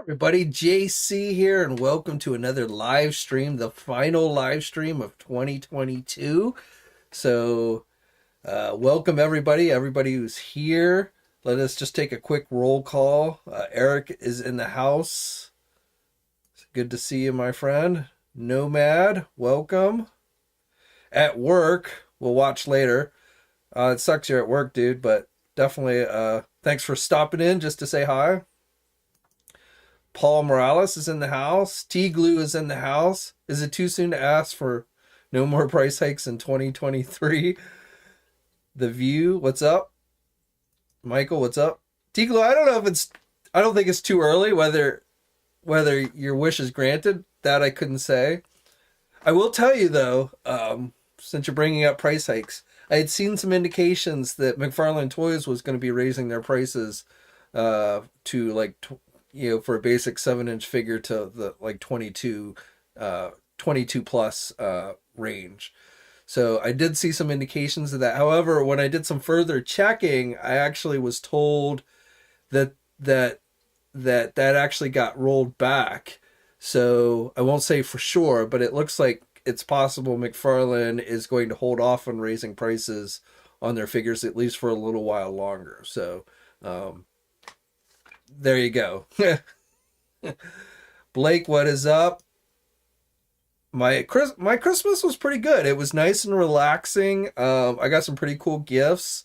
Everybody, JC here, and welcome to another live stream, the final live stream of 2022. So, welcome everybody who's here. Let us just take a quick roll call. Eric is in the house. It's good to see you, my friend. Nomad, welcome. At work, we'll watch later. It sucks you're at work, dude, but definitely thanks for stopping in just to say hi. Paul Morales is in the house. T Glue is in the house. Is it too soon to ask for no more price hikes in 2023? The View, what's up? Michael, what's up? T Glue, I don't think it's too early whether your wish is granted. That I couldn't say. I will tell you though, since you're bringing up price hikes, I had seen some indications that McFarlane Toys was going to be raising their prices to like for a basic 7-inch figure to the like 22 plus range. So I did see some indications of that. However, when I did some further checking, I actually was told that that actually got rolled back. So I won't say for sure, but it looks like it's possible McFarlane is going to hold off on raising prices on their figures at least for a little while longer. So there you go. Blake, what is up? My Christmas was pretty good. It was nice and relaxing. I got some pretty cool gifts.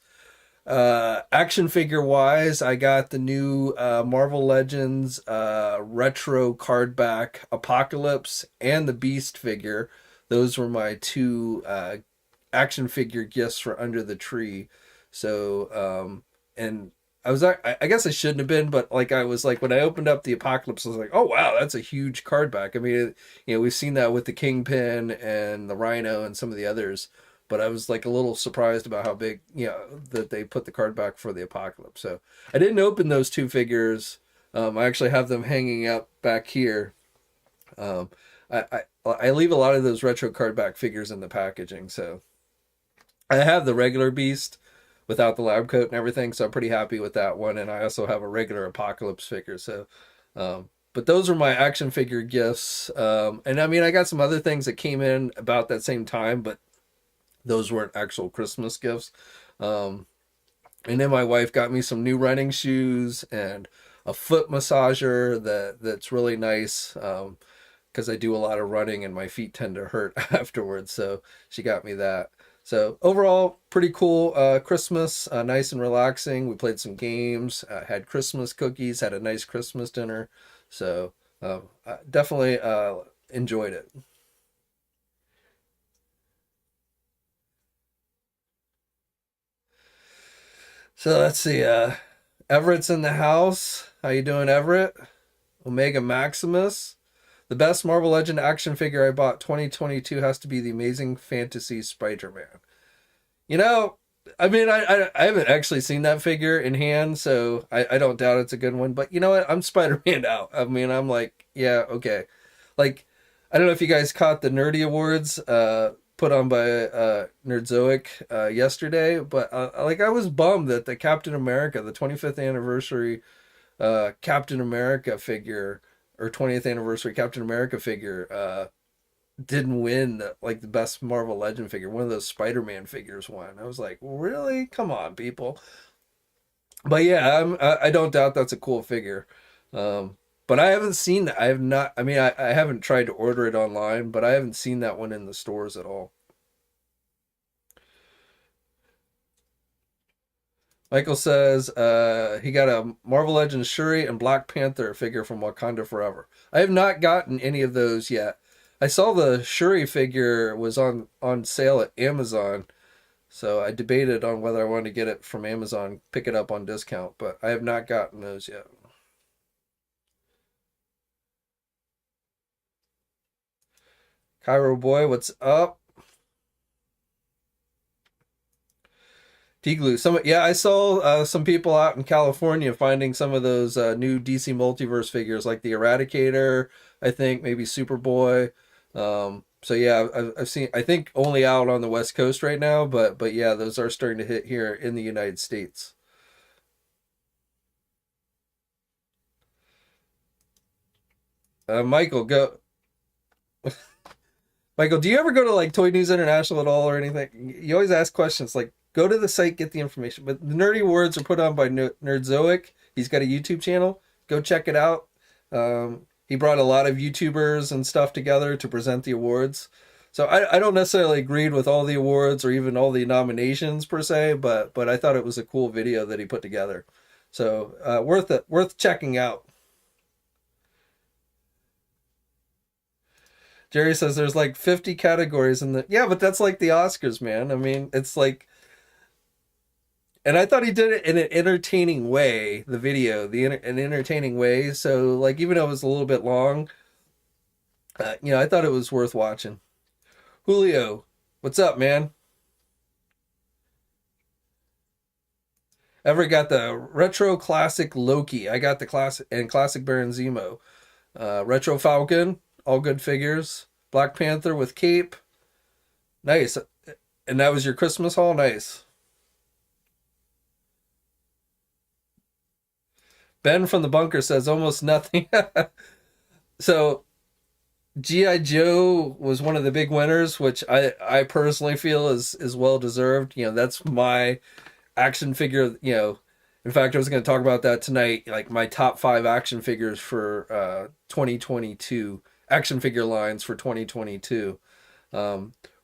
Action figure wise, I got the new Marvel Legends retro card back Apocalypse and the Beast figure. Those were my two action figure gifts for under the tree. So and I guess I shouldn't have been, but like I was like when I opened up the Apocalypse, I was like, oh wow, that's a huge card back. I mean, we've seen that with the Kingpin and the Rhino and some of the others, but I was like a little surprised about how big, that they put the card back for the Apocalypse. So I didn't open those two figures. I actually have them hanging up back here. I leave a lot of those retro card back figures in the packaging, so I have the regular Beast without the lab coat and everything, so I'm pretty happy with that one. And I also have a regular Apocalypse figure. So, but those are my action figure gifts. And I mean, I got some other things that came in about that same time, but those weren't actual Christmas gifts. And then my wife got me some new running shoes and a foot massager that's really nice. Because I do a lot of running and my feet tend to hurt afterwards. So she got me that. So overall, pretty cool Christmas, nice and relaxing. We played some games, had Christmas cookies, had a nice Christmas dinner. So I definitely enjoyed it. So let's see. Everett's in the house. How you doing, Everett? Omega Maximus. The best Marvel Legend action figure I bought 2022 has to be the Amazing Fantasy Spider-Man. You know, I mean, I haven't actually seen that figure in hand, so I don't doubt it's a good one. But you know what? I'm Spider-Man out. I mean, I'm like, yeah, okay. Like, I don't know if you guys caught the Nerdy Awards put on by Nerdzoic yesterday, but like I was bummed that the Captain America, the 25th anniversary Captain America figure or 20th anniversary Captain America figure didn't win like the best Marvel Legend figure. One of those Spider-Man figures won. I was like, really? Come on, people. But yeah, I don't doubt that's a cool figure. But I haven't seen that. I have not. I mean, I haven't tried to order it online, but I haven't seen that one in the stores at all. Michael says he got a Marvel Legends Shuri and Black Panther figure from Wakanda Forever. I have not gotten any of those yet. I saw the Shuri figure was on sale at Amazon, so I debated on whether I wanted to get it from Amazon, pick it up on discount, but I have not gotten those yet. Cairo Boy, what's up? T-Glue. Yeah, I saw some people out in California finding some of those new DC Multiverse figures, like the Eradicator, I think, maybe Superboy. So yeah, I've seen. I think only out on the West Coast right now, but yeah, those are starting to hit here in the United States. Michael, go. Michael, do you ever go to like Toy News International at all or anything? You always ask questions. Like, go to the site, get the information. But the nerdy words are put on by Nerdzoic. He's got a YouTube channel. Go check it out. He brought a lot of YouTubers and stuff together to present the awards. So I don't necessarily agreed with all the awards or even all the nominations per se, but I thought it was a cool video that he put together. So worth checking out. Jerry says there's like 50 categories in the yeah, but that's like the Oscars, man. I mean, it's like, and I thought he did it in an entertaining way. The video, an entertaining way. So like, even though it was a little bit long, I thought it was worth watching. Julio, what's up, man? Ever got the retro classic Loki? I got the classic Baron Zemo. Retro Falcon, all good figures. Black Panther with cape, nice. And that was your Christmas haul, nice. Ben from the bunker says almost nothing. So GI Joe was one of the big winners, which I personally feel is well deserved. That's my action figure. In fact, I was going to talk about that tonight. Like my top five action figures for 2022 action figure lines for 2022,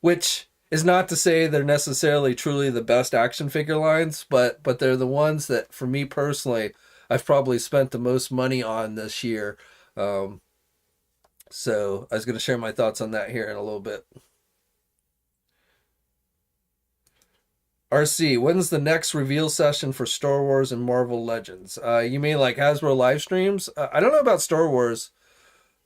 which is not to say they're necessarily truly the best action figure lines, but they're the ones that, for me personally, I've probably spent the most money on this year. Um, so I was going to share my thoughts on that here in a little bit. RC, when's the next reveal session for Star Wars and Marvel Legends? You mean like Hasbro live streams? I don't know about Star Wars,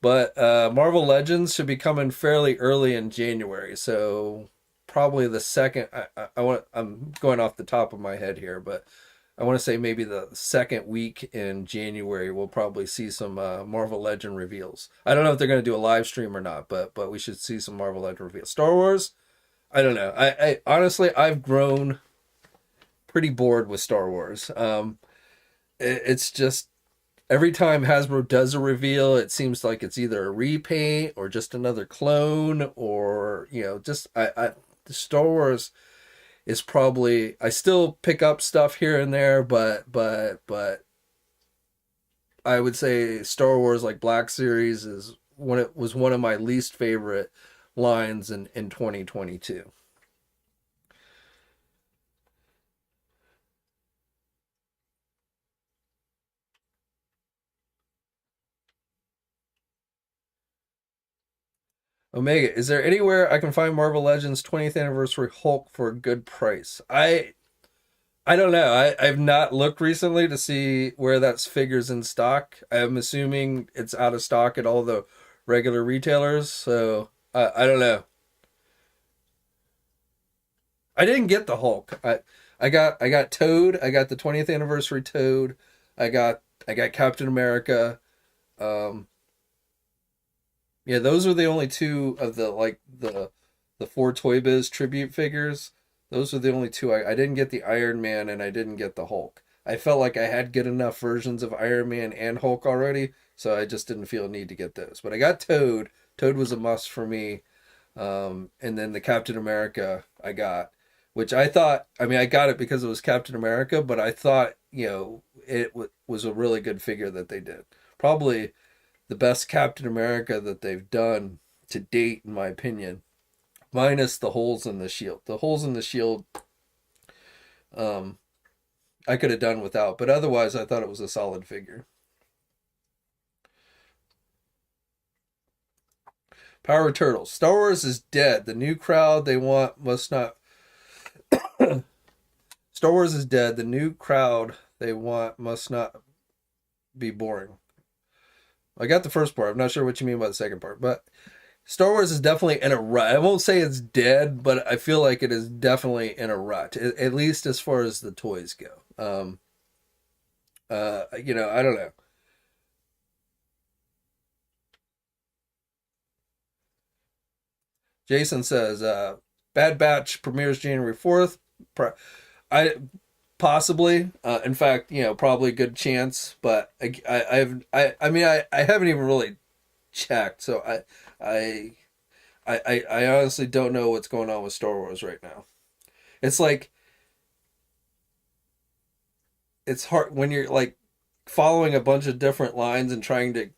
but Marvel Legends should be coming fairly early in January. So probably the second. I'm going off the top of my head here, but I want to say maybe the second week in January we'll probably see some Marvel Legend reveals. I don't know if they're going to do a live stream or not, but we should see some Marvel Legend reveals. Star Wars, I don't know. I honestly I've grown pretty bored with Star Wars. It's just every time Hasbro does a reveal, it seems like it's either a repaint or just another clone, or just the Star Wars is probably, I still pick up stuff here and there, but I would say Star Wars like Black Series is when it was one of my least favorite lines in 2022. Omega, is there anywhere I can find Marvel Legends 20th anniversary Hulk for a good price? I don't know. I've not looked recently to see where that's figures in stock. I'm assuming it's out of stock at all the regular retailers. So I don't know. I didn't get the Hulk. I got Toad. I got the 20th anniversary Toad. I got Captain America. Um, yeah, those are the only two of the four Toy Biz tribute figures. Those are the only two. I didn't get the Iron Man and I didn't get the Hulk. I felt like I had good enough versions of Iron Man and Hulk already, so I just didn't feel a need to get those. But I got Toad. Toad was a must for me. And then the Captain America I got, which I thought, I mean, I got it because it was Captain America, but I thought, was a really good figure that they did. Probably the best Captain America that they've done to date, in my opinion, minus the holes in the shield. The holes in the shield, um, I could have done without, but otherwise, I thought it was a solid figure. Power Turtles. Star Wars is dead. The new crowd they want must not. Star Wars is dead. The new crowd they want must not be boring. I got the first part. I'm not sure what you mean by the second part, but Star Wars is definitely in a rut. I won't say it's dead, but I feel like it is definitely in a rut, at least as far as the toys go. I don't know. Jason says, Bad Batch premieres January 4th. I possibly, in fact, probably a good chance, but I mean, I haven't even really checked. So I honestly don't know what's going on with Star Wars right now. It's like it's hard when you're like following a bunch of different lines and trying to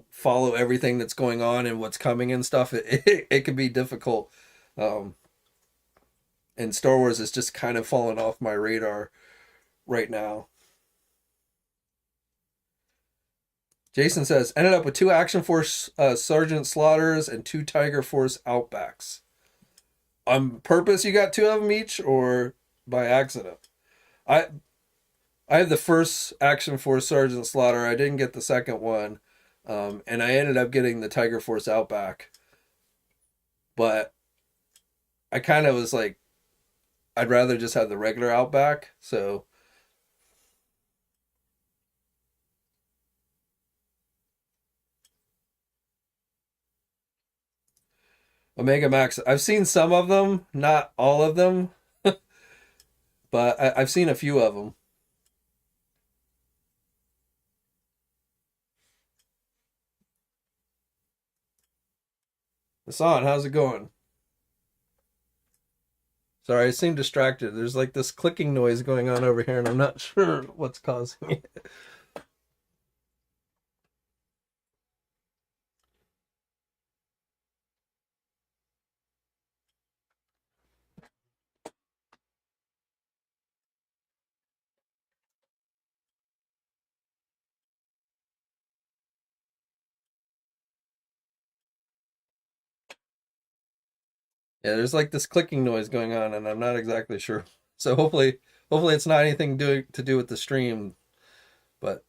follow everything that's going on and what's coming and stuff. It can be difficult. Um, and Star Wars is just kind of falling off my radar right now. Jason says, ended up with 2 Action Force Sergeant Slaughters and 2 Tiger Force Outbacks. On purpose, you got 2 of them each, or by accident? I I have the first Action Force Sergeant Slaughter. I didn't get the second one, and I ended up getting the Tiger Force Outback. But I kind of was like, I'd rather just have the regular Outback. So Omega Max, I've seen some of them, not all of them, but I've seen a few of them. Hassan, how's it going? Sorry, I seem distracted. There's like this clicking noise going on over here, and I'm not sure what's causing it. Yeah, there's like this clicking noise going on, and I'm not exactly sure. So hopefully it's not anything to do with the stream. But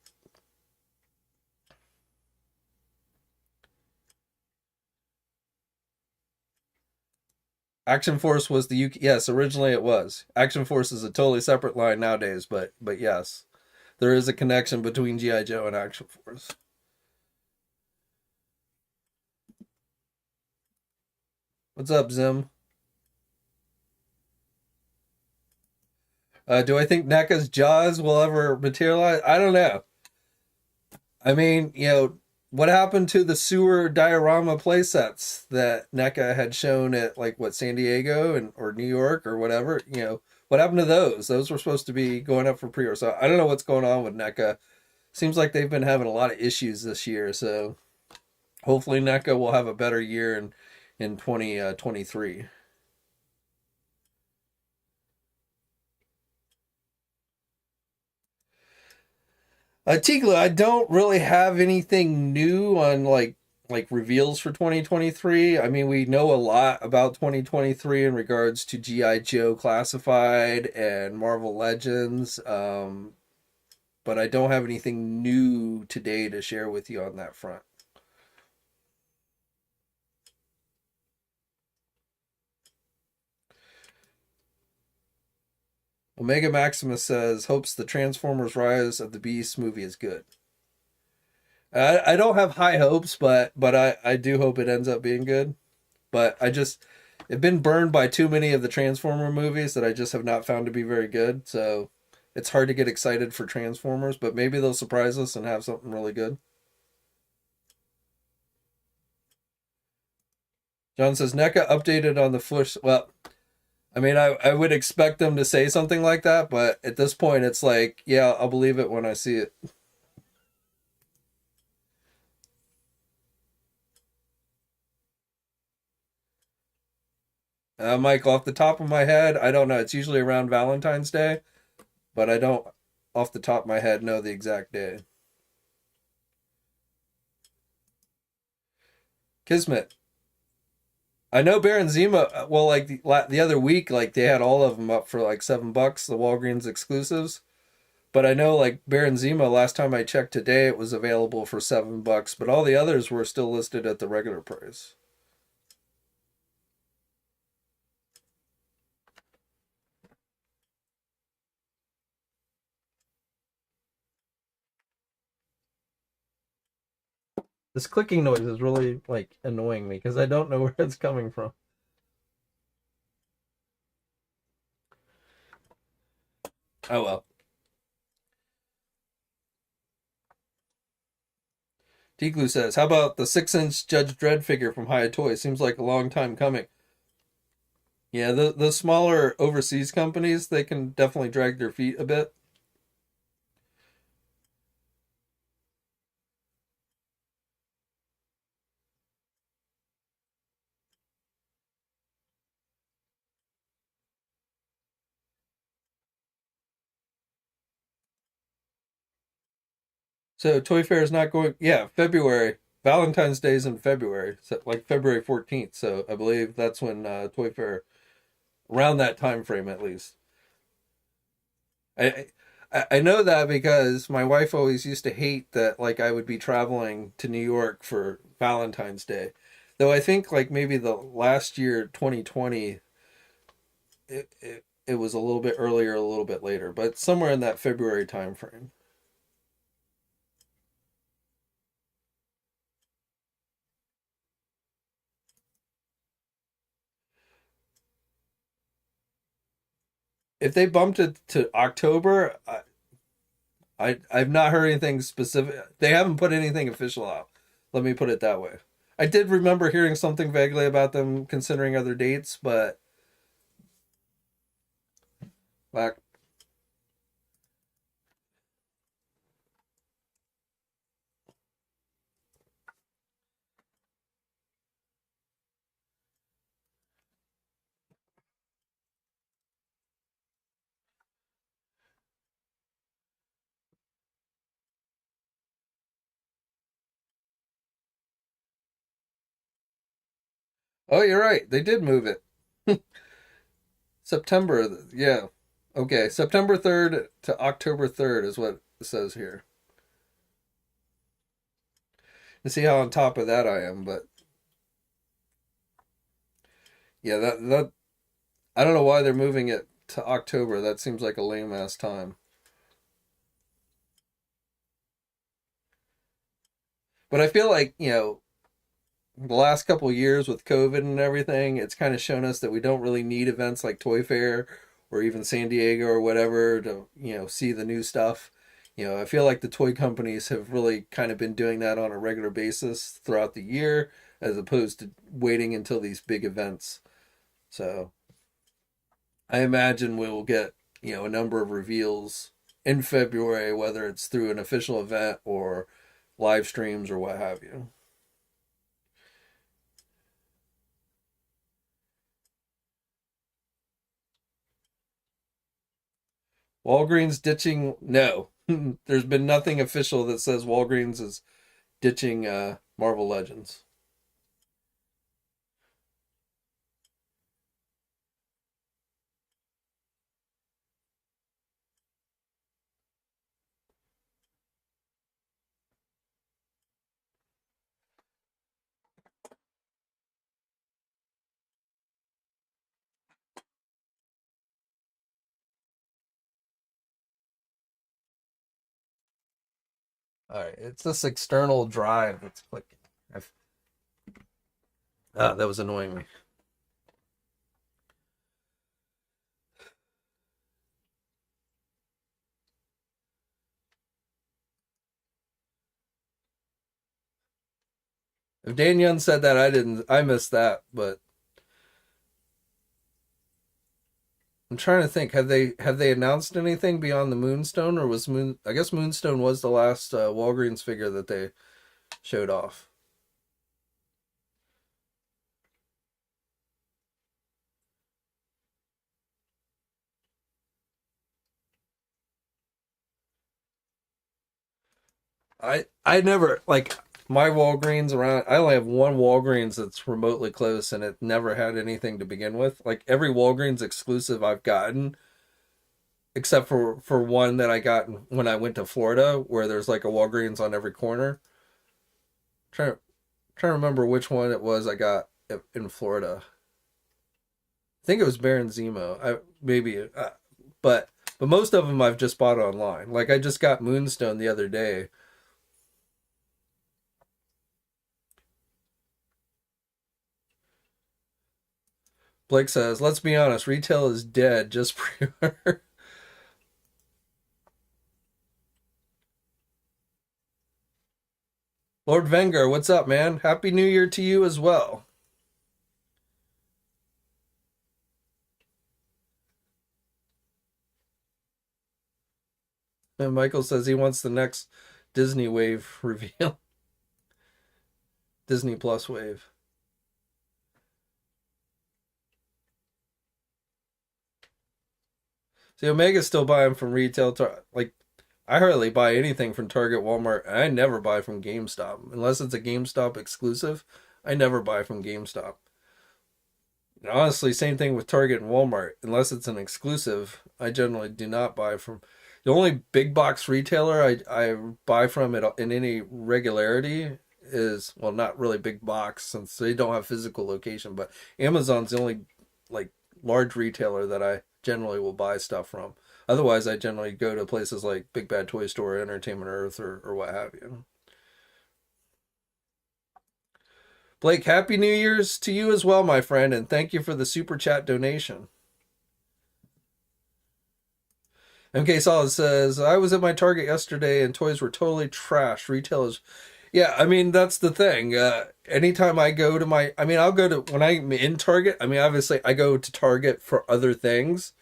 Action Force was the UK. Yes, originally it was. Action Force is a totally separate line nowadays, but yes, there is a connection between GI Joe and Action Force. What's up, Zim? Do I think NECA's Jaws will ever materialize? I don't know. I mean, what happened to the sewer diorama playsets that NECA had shown at like what San Diego and or New York or whatever? What happened to those? Those were supposed to be going up for pre-order. So I don't know what's going on with NECA. Seems like they've been having a lot of issues this year. So hopefully NECA will have a better year in 2023. Tigla, I don't really have anything new on like reveals for 2023. I mean, we know a lot about 2023 in regards to GI Joe Classified and Marvel Legends, but I don't have anything new today to share with you on that front. Omega Maximus says hopes the Transformers Rise of the Beast movie is good. I don't have high hopes, but I do hope it ends up being good. But I've been burned by too many of the Transformer movies that I just have not found to be very good. So it's hard to get excited for Transformers, but maybe they'll surprise us and have something really good. John says NECA updated on the Flush. Well, I mean, I would expect them to say something like that, but at this point, it's like, yeah, I'll believe it when I see it. Mike, off the top of my head, I don't know. It's usually around Valentine's Day, but I don't, off the top of my head, know the exact day. Kismet. I know Baron Zima. Well, like the other week, like they had all of them up for like $7, the Walgreens exclusives. But I know like Baron Zima. Last time I checked today, it was available for $7, but all the others were still listed at the regular price. This clicking noise is really like annoying me because I don't know where it's coming from. Oh well. Tiglu says, "How about the 6-inch Judge Dredd figure from Hiya Toy? Seems like a long time coming." Yeah, the smaller overseas companies, they can definitely drag their feet a bit. So Toy Fair is not going. Yeah, February. Valentine's Day is in February, so like February 14th. So I believe that's when Toy Fair, around that time frame at least. I, I know that because my wife always used to hate that like I would be traveling to New York for Valentine's Day. Though I think like maybe the last year 2020 it was a little bit earlier, a little bit later, but somewhere in that February time frame. If they bumped it to October, I've not heard anything specific. They haven't put anything official out. Let me put it that way. I did remember hearing something vaguely about them considering other dates, but back. Oh, you're right. They did move it. September. Yeah. Okay. September 3rd to October 3rd is what it says here. You see how on top of that I am, but yeah, that I don't know why they're moving it to October. That seems like a lame ass time. But I feel like, the last couple of years with COVID and everything, it's kind of shown us that we don't really need events like Toy Fair or even San Diego or whatever to, see the new stuff. I feel like the toy companies have really kind of been doing that on a regular basis throughout the year as opposed to waiting until these big events. So I imagine we will get, a number of reveals in February, whether it's through an official event or live streams or what have you. Walgreens ditching? No. There's been nothing official that says Walgreens is ditching Marvel Legends. All right, it's this external drive that's clicking. I've, that was annoying me. If Dan Young said that, I didn't. I missed that, but I'm trying to think. Have they announced anything beyond the Moonstone, or was Moon? I guess Moonstone was the last Walgreens figure that they showed off. I never like my Walgreens around. I only have one Walgreens that's remotely close, and it never had anything to begin with. Like every Walgreens exclusive I've gotten, except for one that I got when I went to Florida, where there's like a Walgreens on every corner. Trying trying to remember which one it was I got in Florida. I think it was Baron Zemo. I maybe, but most of them I've just bought online. Like I just got Moonstone the other day. Blake says, "Let's be honest, retail is dead. Just pre-order." Lord Vengar, what's up, man? Happy New Year to you as well. And Michael says he wants the next Disney wave reveal. Disney Plus wave. See, Omega's still buying from retail. Like, I hardly buy anything from Target, Walmart. I never buy from GameStop. Unless it's a GameStop exclusive, I never buy from GameStop. And honestly, same thing with Target and Walmart. Unless it's an exclusive, I generally do not buy from. The only big box retailer I buy from it in any regularity is, well, not really big box since they don't have physical location, but Amazon's the only like large retailer that I generally will buy stuff from. Otherwise, I generally go to places like Big Bad Toy Store, Entertainment Earth, or what have you. Blake, Happy New Year's to you as well, my friend, and thank you for the super chat donation. MK Solid says, I was at my Target yesterday and toys were totally trash. Retailers. Yeah, I mean, that's the thing. Anytime I go to I'll go to, when I'm in Target, I mean, obviously I go to Target for other things,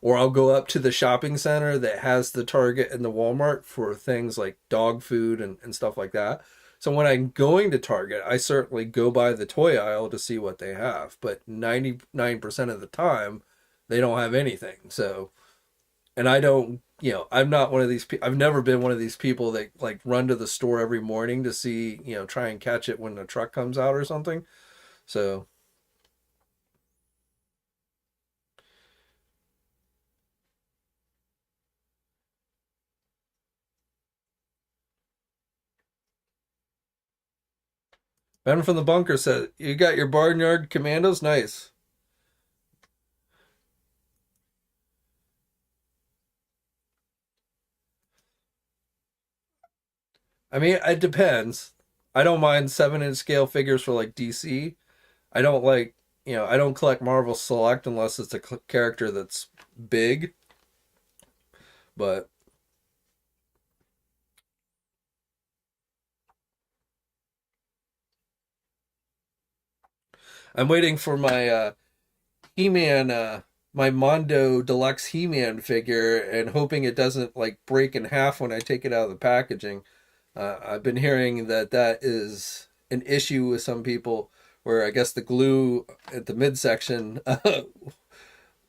or I'll go up to the shopping center that has the Target and the Walmart for things like dog food and stuff like that. So when I'm going to Target, I certainly go by the toy aisle to see what they have. But 99% of the time, they don't have anything. So, and I don't, I'm not one of these people, I've never been one of these people that like run to the store every morning to see, try and catch it when the truck comes out or something. So, Ben from the bunker said, you got your Barnyard Commandos? Nice. I mean, it depends. I don't mind 7-inch scale figures for like DC. I don't like, I don't collect Marvel Select unless it's a character that's big. But I'm waiting for my He-Man, my Mondo Deluxe He-Man figure, and hoping it doesn't like break in half when I take it out of the packaging. I've been hearing that that is an issue with some people, where I guess the glue at the midsection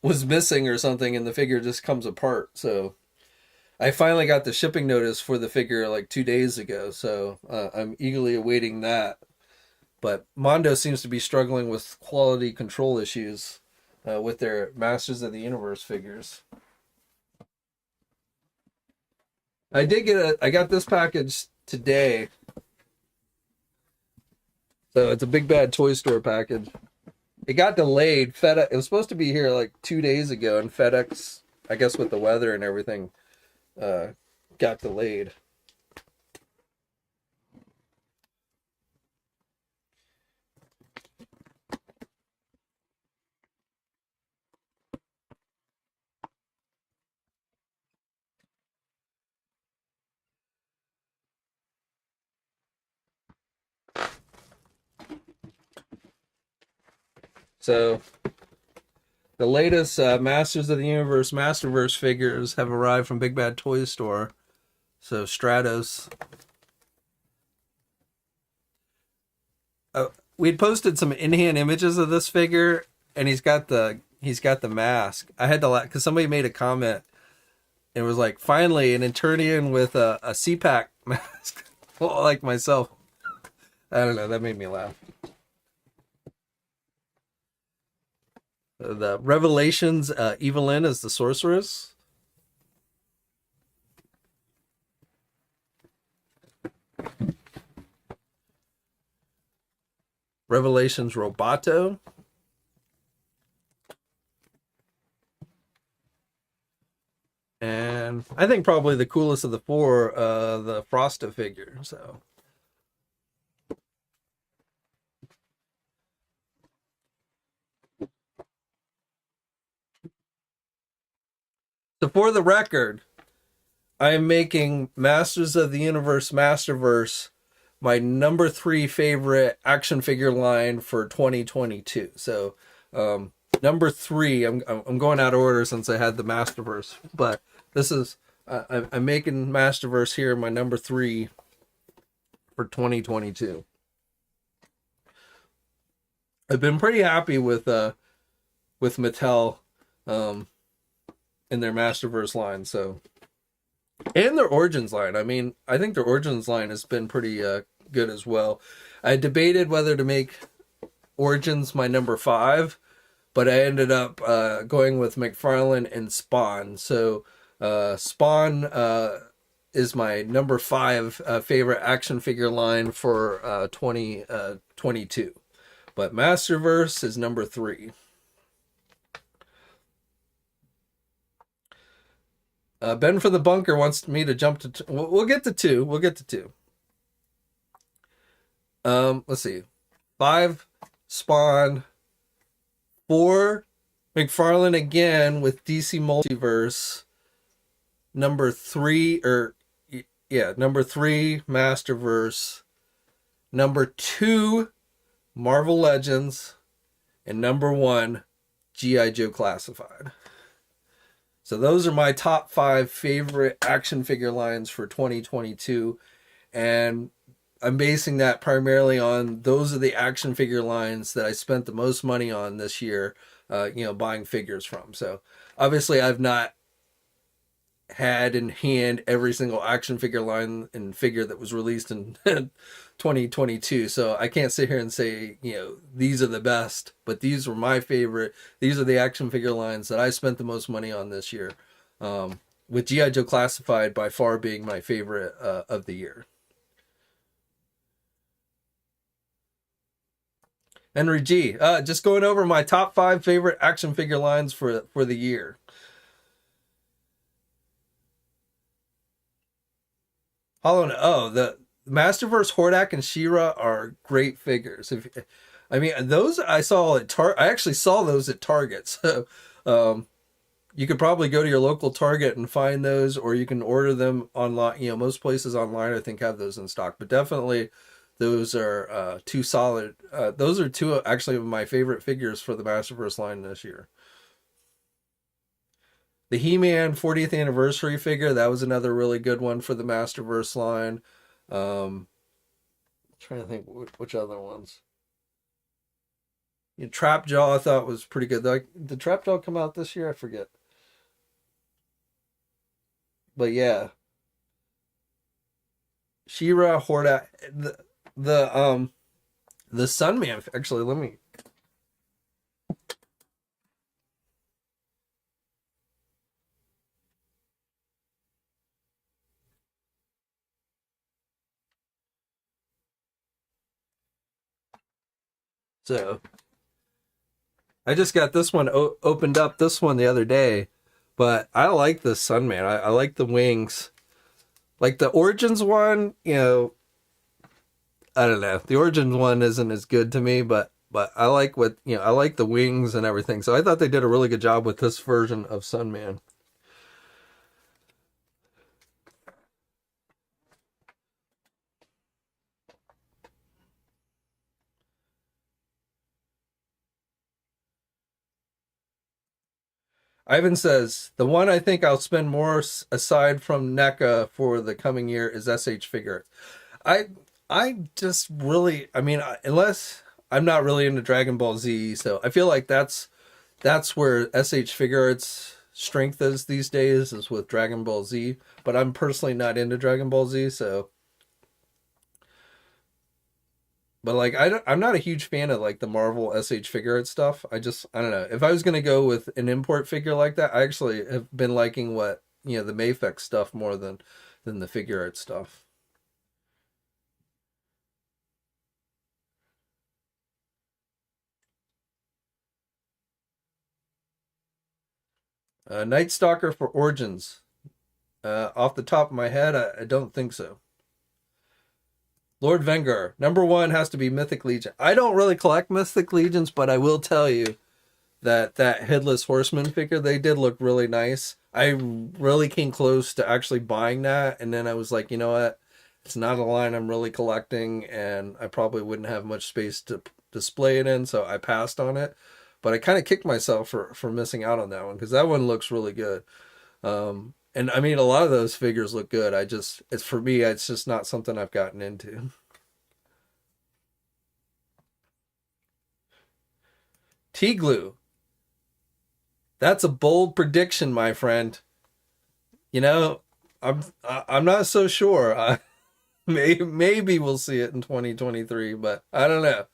was missing or something, and the figure just comes apart. So I finally got the shipping notice for the figure like 2 days ago, so I'm eagerly awaiting that. But Mondo seems to be struggling with quality control issues with their Masters of the Universe figures. I got this package today. So it's a Big Bad Toy Store package. It got delayed. FedEx, it was supposed to be here like 2 days ago, and FedEx, I guess with the weather and everything, got delayed. So the latest Masters of the Universe Masterverse figures have arrived from Big Bad Toy Store. So Stratos. We'd posted some in-hand images of this figure, and he's got the mask. I had to laugh because somebody made a comment. It was like, finally an Eternian with a CPAC mask, like myself. I don't know. That made me laugh. The Revelations, Evelyn is the sorceress. Revelations Roboto. And I think probably the coolest of the four, the Frosta figure. So for the record, I am making Masters of the Universe Masterverse my number 3 favorite action figure line for 2022. So number 3, I'm going out of order since I had the Masterverse, but this is I'm making Masterverse here my number 3 for 2022. I've been pretty happy with Mattel in their Masterverse line, so, and their Origins line. I mean, I think their Origins line has been pretty good as well. I debated whether to make Origins my number 5, but I ended up going with McFarlane and Spawn. So Spawn is my number 5 favorite action figure line for 2022. But Masterverse is number 3. Ben from the Bunker wants me to jump to... We'll get to 2. We'll get to 2. Let's see. 5, Spawn. 4, McFarlane again with DC Multiverse. Number 3, number 3, Masterverse. Number 2, Marvel Legends. And number 1, G.I. Joe Classified. So those are my top 5 favorite action figure lines for 2022. And I'm basing that primarily on those are the action figure lines that I spent the most money on this year, buying figures from. So obviously I've not had in hand every single action figure line and figure that was released in 2022. So I can't sit here and say, these are the best, but these were my favorite. These are the action figure lines that I spent the most money on this year. With G.I. Joe Classified by far being my favorite of the year. Henry G. Just going over my top 5 favorite action figure lines for the year. The Masterverse Hordak and She-Ra are great figures. Those I saw at I actually saw those at Target. So you could probably go to your local Target and find those, or you can order them online. Most places online I think have those in stock, but definitely those are 2 solid. Those are 2 actually of my favorite figures for the Masterverse line this year. The He-Man 40th anniversary figure, that was another really good one for the Masterverse line. I'm trying to think which other ones. Trapjaw I thought was pretty good. Did Trapjaw come out this year? I forget. But yeah. She-Ra, Hordak, the Sunman. Actually, let me... So, I just got this one opened up, this one the other day, but I like the Sunman. I like the wings. Like the Origins one, I don't know. The Origins one isn't as good to me, but I like I like the wings and everything. So I thought they did a really good job with this version of Sunman. Ivan says, the one I think I'll spend more aside from NECA for the coming year is SH Figure. I just really, unless I'm not really into Dragon Ball Z, so I feel like that's where SH Figure Arts strength is these days, is with Dragon Ball Z. But I'm personally not into Dragon Ball Z, so. But I'm not a huge fan of the Marvel SH Figure Arts stuff. I don't know. If I was gonna go with an import figure like that, I actually have been liking the Mafex stuff more than the figure art stuff. Night Stalker for Origins. Off the top of my head, I don't think so. Lord Vengar. Number 1 has to be Mythic Legion. I don't really collect Mythic Legions, but I will tell you that Headless Horseman figure, they did look really nice. I really came close to actually buying that, and then I was like, you know what? It's not a line I'm really collecting, and I probably wouldn't have much space to display it in, so I passed on it. But I kind of kicked myself for missing out on that one because that one looks really good. And I mean, a lot of those figures look good. It's for me, it's just not something I've gotten into. T-Glue. That's a bold prediction, my friend. You know, I'm not so sure. Maybe we'll see it in 2023, but I don't know.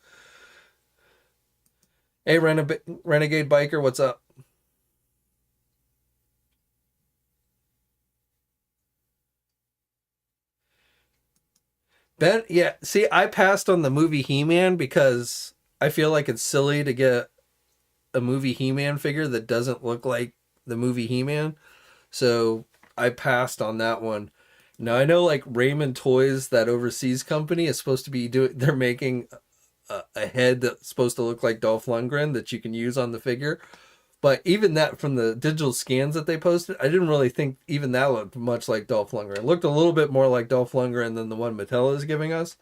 Hey, Renegade Biker, what's up? Ben, yeah. See, I passed on the movie He-Man because I feel like it's silly to get a movie He-Man figure that doesn't look like the movie He-Man. So I passed on that one. Now I know like Raymond Toys, that overseas company, is supposed to be doing. They're making a head that's supposed to look like Dolph Lundgren that you can use on the figure. But even that, from the digital scans that they posted, I didn't really think even that looked much like Dolph Lundgren. It looked a little bit more like Dolph Lundgren than the one Mattel is giving us.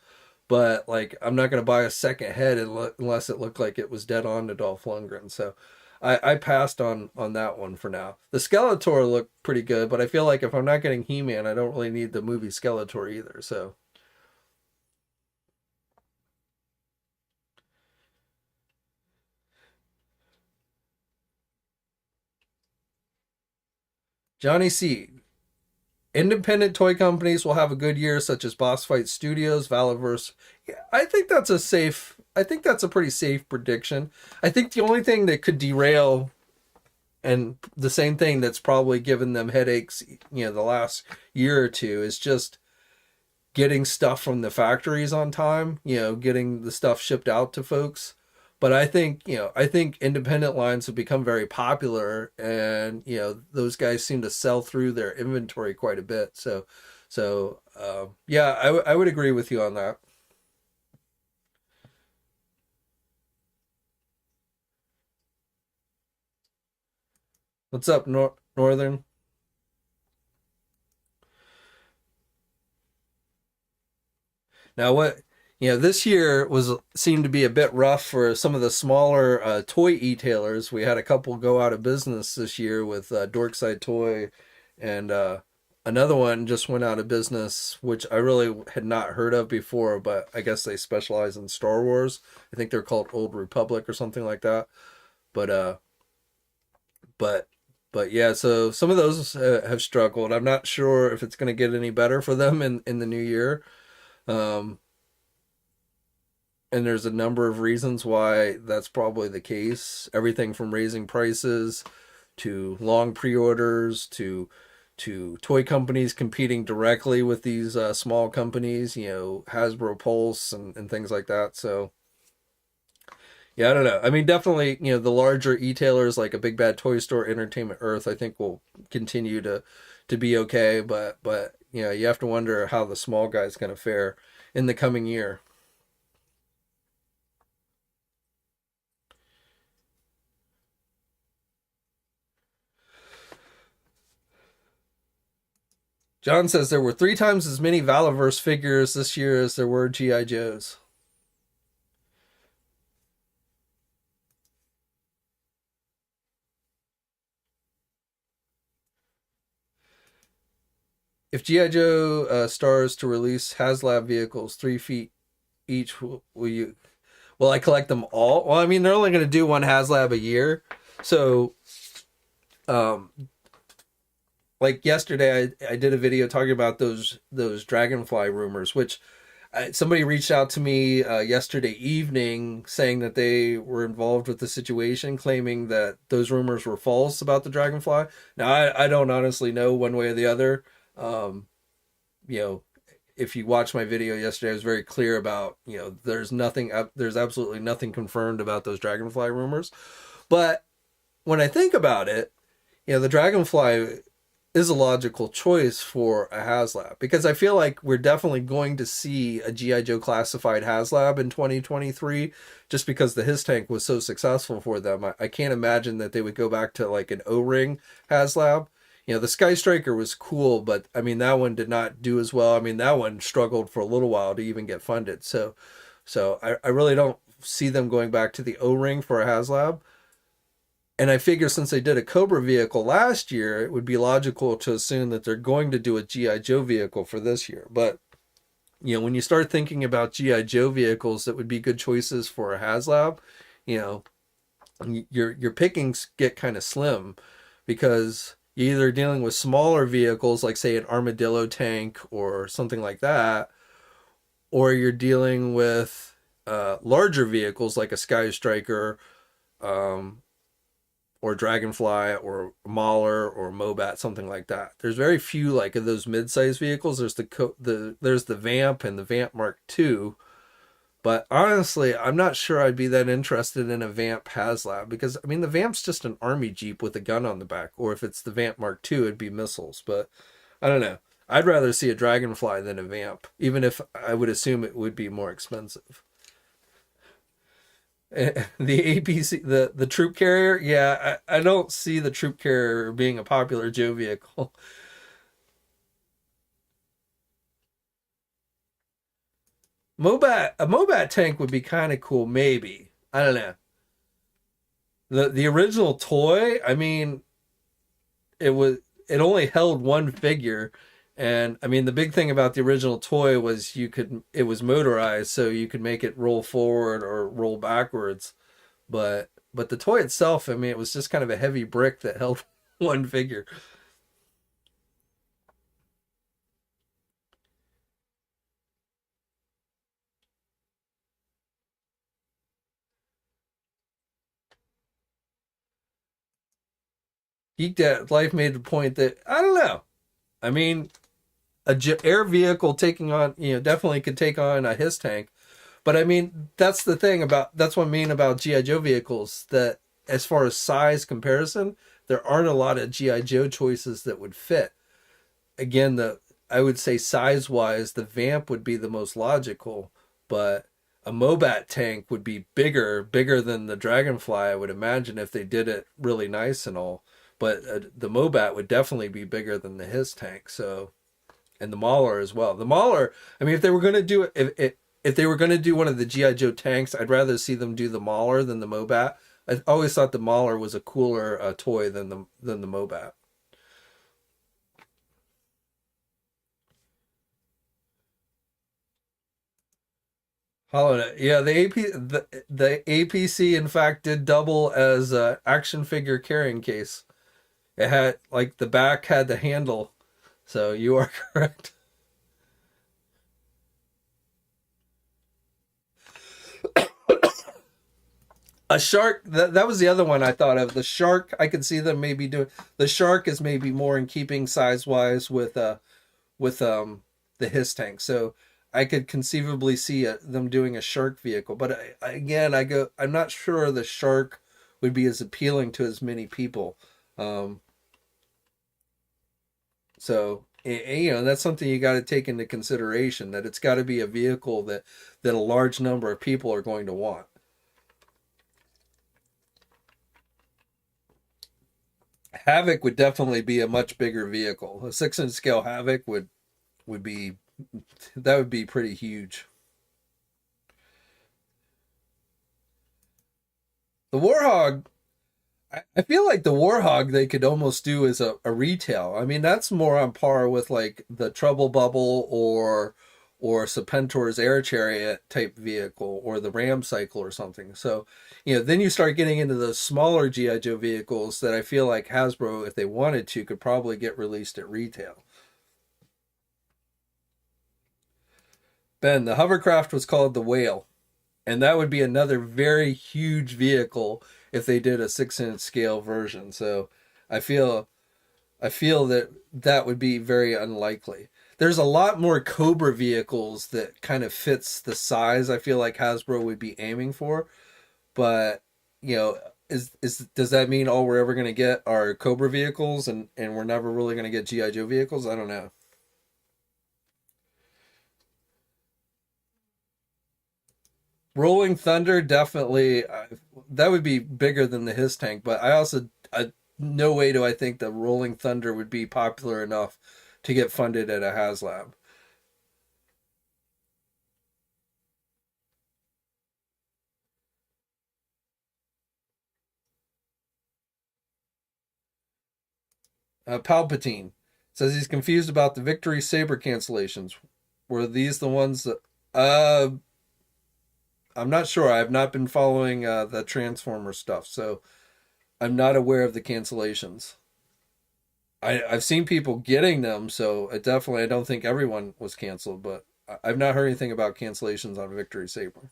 But like, I'm not going to buy a second head unless it looked like it was dead on to Dolph Lundgren. So I passed on that one for now. The Skeletor looked pretty good, but I feel like if I'm not getting He-Man, I don't really need the movie Skeletor either. So Johnny C. Independent toy companies will have a good year, such as Boss Fight Studios, Valaverse. Yeah, I think that's a safe. I think that's a pretty safe prediction. I think the only thing that could derail, and the same thing that's probably given them headaches, the last year or two, is just getting stuff from the factories on time. Getting the stuff shipped out to folks. But I think independent lines have become very popular, and those guys seem to sell through their inventory quite a bit. So yeah, I would agree with you on that. What's up, Northern? Now, this year was seemed to be a bit rough for some of the smaller toy e-tailers. We had a couple go out of business this year with Dorkside Toy, and another one just went out of business, which I really had not heard of before, but I guess they specialize in Star Wars. I think they're called Old Republic or something like that. But but but yeah, so some of those have struggled. I'm not sure if it's going to get any better for them in the new year. Um, and there's a number of reasons why that's probably the case. Everything from raising prices to long pre-orders to toy companies competing directly with these small companies, Hasbro Pulse and things like that. So yeah, I don't know. I mean, definitely, the larger e-tailers like a Big Bad Toy Store, Entertainment Earth, I think will continue to be okay. But you have to wonder how the small guy's going to fare in the coming year. John says there were 3 times as many Valaverse figures this year as there were GI Joes. If GI Joe stars to release HasLab vehicles 3 feet each, will you? Will I collect them all? Well, I mean, they're only going to do one HasLab a year, so um, like yesterday, I did a video talking about those Dragonfly rumors, which somebody reached out to me yesterday evening saying that they were involved with the situation, claiming that those rumors were false about the Dragonfly. Now, I don't honestly know one way or the other. Um, you know, if you watch my video yesterday, I was very clear about, there's absolutely nothing confirmed about those Dragonfly rumors. But when I think about it, the Dragonfly is a logical choice for a HasLab because I feel like we're definitely going to see a GI Joe classified HasLab in 2023 just because the His Tank was so successful for them. I can't imagine that they would go back to like an O-ring HasLab. the Sky Striker was cool, but I mean that one did not do as well. I mean that one struggled for a little while to even get funded. So I really don't see them going back to the O-ring for a HasLab. And I figure since they did a Cobra vehicle last year, it would be logical to assume that they're going to do a G.I. Joe vehicle for this year. But, when you start thinking about G.I. Joe vehicles that would be good choices for a HasLab, your pickings get kind of slim because you're either dealing with smaller vehicles like, say, an Armadillo tank or something like that, or you're dealing with larger vehicles like a Sky Striker, or Dragonfly or Mauler or Mobat, something like that. There's very few like of those mid-sized vehicles. There's there's the Vamp and the Vamp Mark II, but honestly, I'm not sure I'd be that interested in a Vamp HasLab because I mean the Vamp's just an army jeep with a gun on the back, or if it's the Vamp Mark II, it'd be missiles. But I don't know. I'd rather see a Dragonfly than a Vamp, even if I would assume it would be more expensive. The APC, the troop carrier, yeah, I don't see the troop carrier being a popular Joe vehicle. A Mobat tank would be kind of cool, maybe. I don't know. The original toy, I mean, it only held one figure, and I mean the big thing about the original toy was it was motorized, so you could make it roll forward or roll backwards. But the toy itself, I mean, it was just kind of a heavy brick that held one figure. Geek Dad Life made the point that I don't know. I mean, air vehicle taking on, definitely could take on a HISS tank. But I mean, that's what I mean about GI Joe vehicles. That as far as size comparison, there aren't a lot of GI Joe choices that would fit. Again, I would say size wise, the Vamp would be the most logical, but a Mobat tank would be bigger than the Dragonfly. I would imagine if they did it really nice and all. But the Mobat would definitely be bigger than the HISS tank. So, and the Mauler as well. The Mauler, I mean, if they were going to do it, if they were going to do one of the GI Joe tanks, I'd rather see them do the Mauler than the Mobat. I always thought the Mauler was a cooler toy than the Mobat. Hollow Knight, yeah, the APC in fact did double as a action figure carrying case. It had like the back had the handle, so you are correct. A shark, that was the other one I thought of. The shark, I could see them maybe doing. The shark is maybe more in keeping size wise with the HISS tank. So I could conceivably see them doing a shark vehicle. But again, I'm not sure the shark would be as appealing to as many people. Um, so that's something you got to take into consideration, that it's got to be a vehicle that a large number of people are going to want. Havoc would definitely be a much bigger vehicle. A 6-inch scale Havoc would be that would be pretty huge. The Warhog, I feel like the Warhog they could almost do as a retail. I mean, that's more on par with like the Trouble Bubble or Serpentor's Air Chariot type vehicle or the Ram Cycle or something. So, then you start getting into the smaller GI Joe vehicles that I feel like Hasbro, if they wanted to, could probably get released at retail. Ben, the hovercraft was called the Whale, and that would be another very huge vehicle if they did a 6-inch scale version. So I feel that that would be very unlikely. There's a lot more Cobra vehicles that kind of fits the size I feel like Hasbro would be aiming for, but is does that mean all we're ever going to get are Cobra vehicles and we're never really going to get GI Joe vehicles? I don't know. Rolling Thunder definitely that would be bigger than the HISS tank, but I no way do I think the Rolling Thunder would be popular enough to get funded at a HasLab. Palpatine says he's confused about the Victory Saber cancellations. Were these the ones that? I'm not sure. I have not been following the Transformer stuff, so I'm not aware of the cancellations. I've seen people getting them, so I don't think everyone was canceled, but I've not heard anything about cancellations on Victory Saber.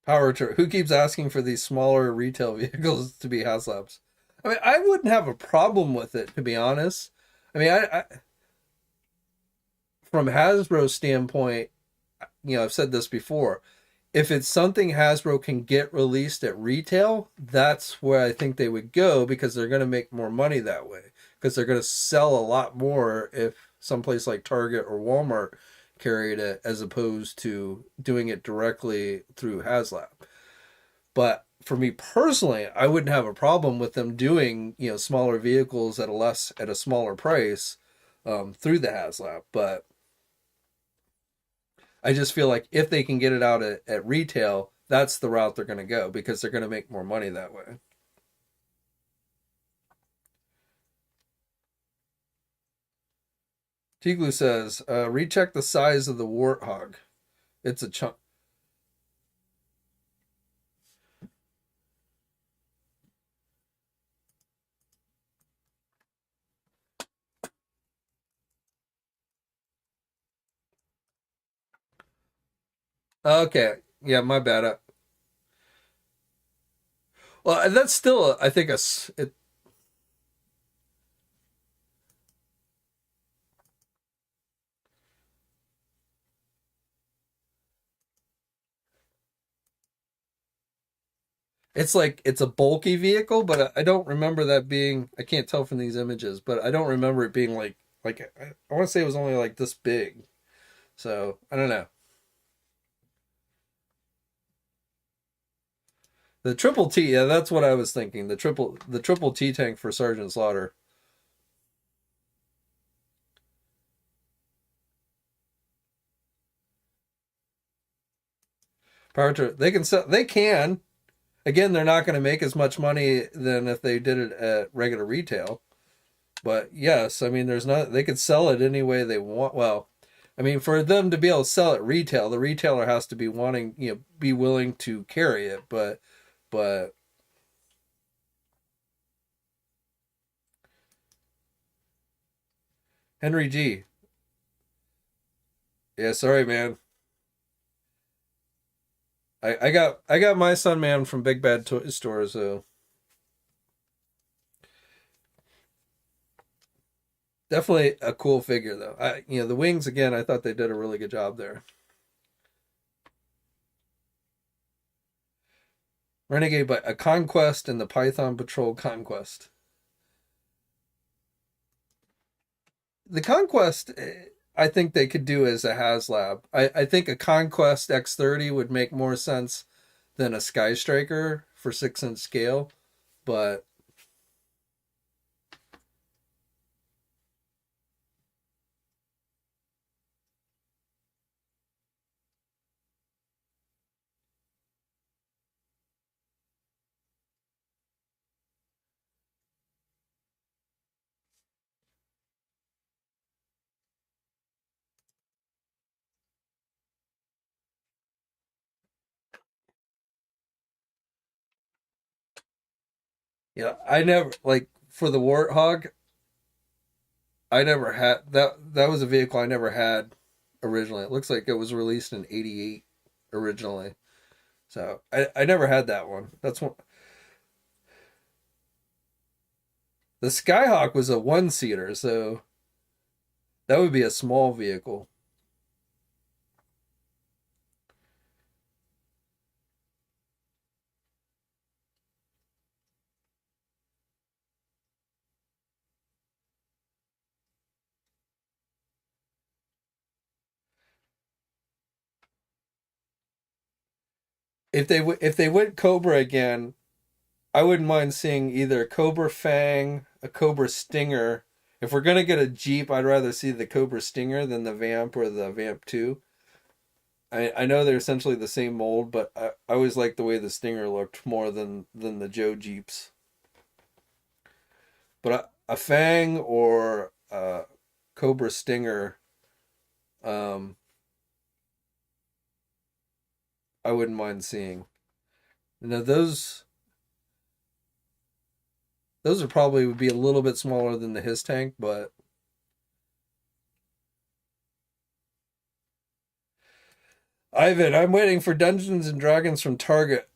Power to who keeps asking for these smaller retail vehicles to be HasLabs? I mean, I wouldn't have a problem with it, to be honest. I mean, I from Hasbro's standpoint, I've said this before. If it's something Hasbro can get released at retail, that's where I think they would go because they're going to make more money that way. Because they're going to sell a lot more if someplace like Target or Walmart carried it as opposed to doing it directly through HasLab. But for me personally, I wouldn't have a problem with them doing smaller vehicles at a smaller price through the HasLab. But I just feel like if they can get it out at retail, that's the route they're going to go because they're going to make more money that way. Tiglu says, recheck the size of the Warthog. It's a chunk. Okay. Yeah, my bad. Well, that's still, I think, it's like it's a bulky vehicle, but I don't remember that being. I can't tell from these images, but I don't remember it being like I want to say it was only like this big. So I don't know. The triple T, yeah, that's what I was thinking. The triple T tank for Sergeant Slaughter. They can sell. They can. Again, they're not going to make as much money than if they did it at regular retail. But yes, I mean, there's not. They could sell it any way they want. Well, I mean, for them to be able to sell it retail, the retailer has to be wanting, be willing to carry it. But Henry G. Yeah, sorry, man. I got my son man from Big Bad Toy Store, so definitely a cool figure though. The wings again, I thought they did a really good job there. Renegade, but a Conquest and the Python Patrol Conquest. The Conquest, I think they could do as a HasLab. I think a Conquest X30 would make more sense than a Sky Striker for 6-inch scale, but I never like for the Warthog. I never had that. That was a vehicle I never had originally. It looks like it was released in '88 originally. So I never had that one. That's one. The Skyhawk was a one seater, so that would be a small vehicle. if they went Cobra again, I wouldn't mind seeing either a Cobra Fang, a Cobra Stinger. If we're gonna get a Jeep, I'd rather see the Cobra Stinger than the Vamp or the Vamp 2. I know they're essentially the same mold, but I always liked the way the Stinger looked more than the Joe Jeeps. But a Fang or a Cobra Stinger, um, I wouldn't mind seeing. Now those would probably be a little bit smaller than the his tank, but Ivan, I'm waiting for Dungeons and Dragons from Target.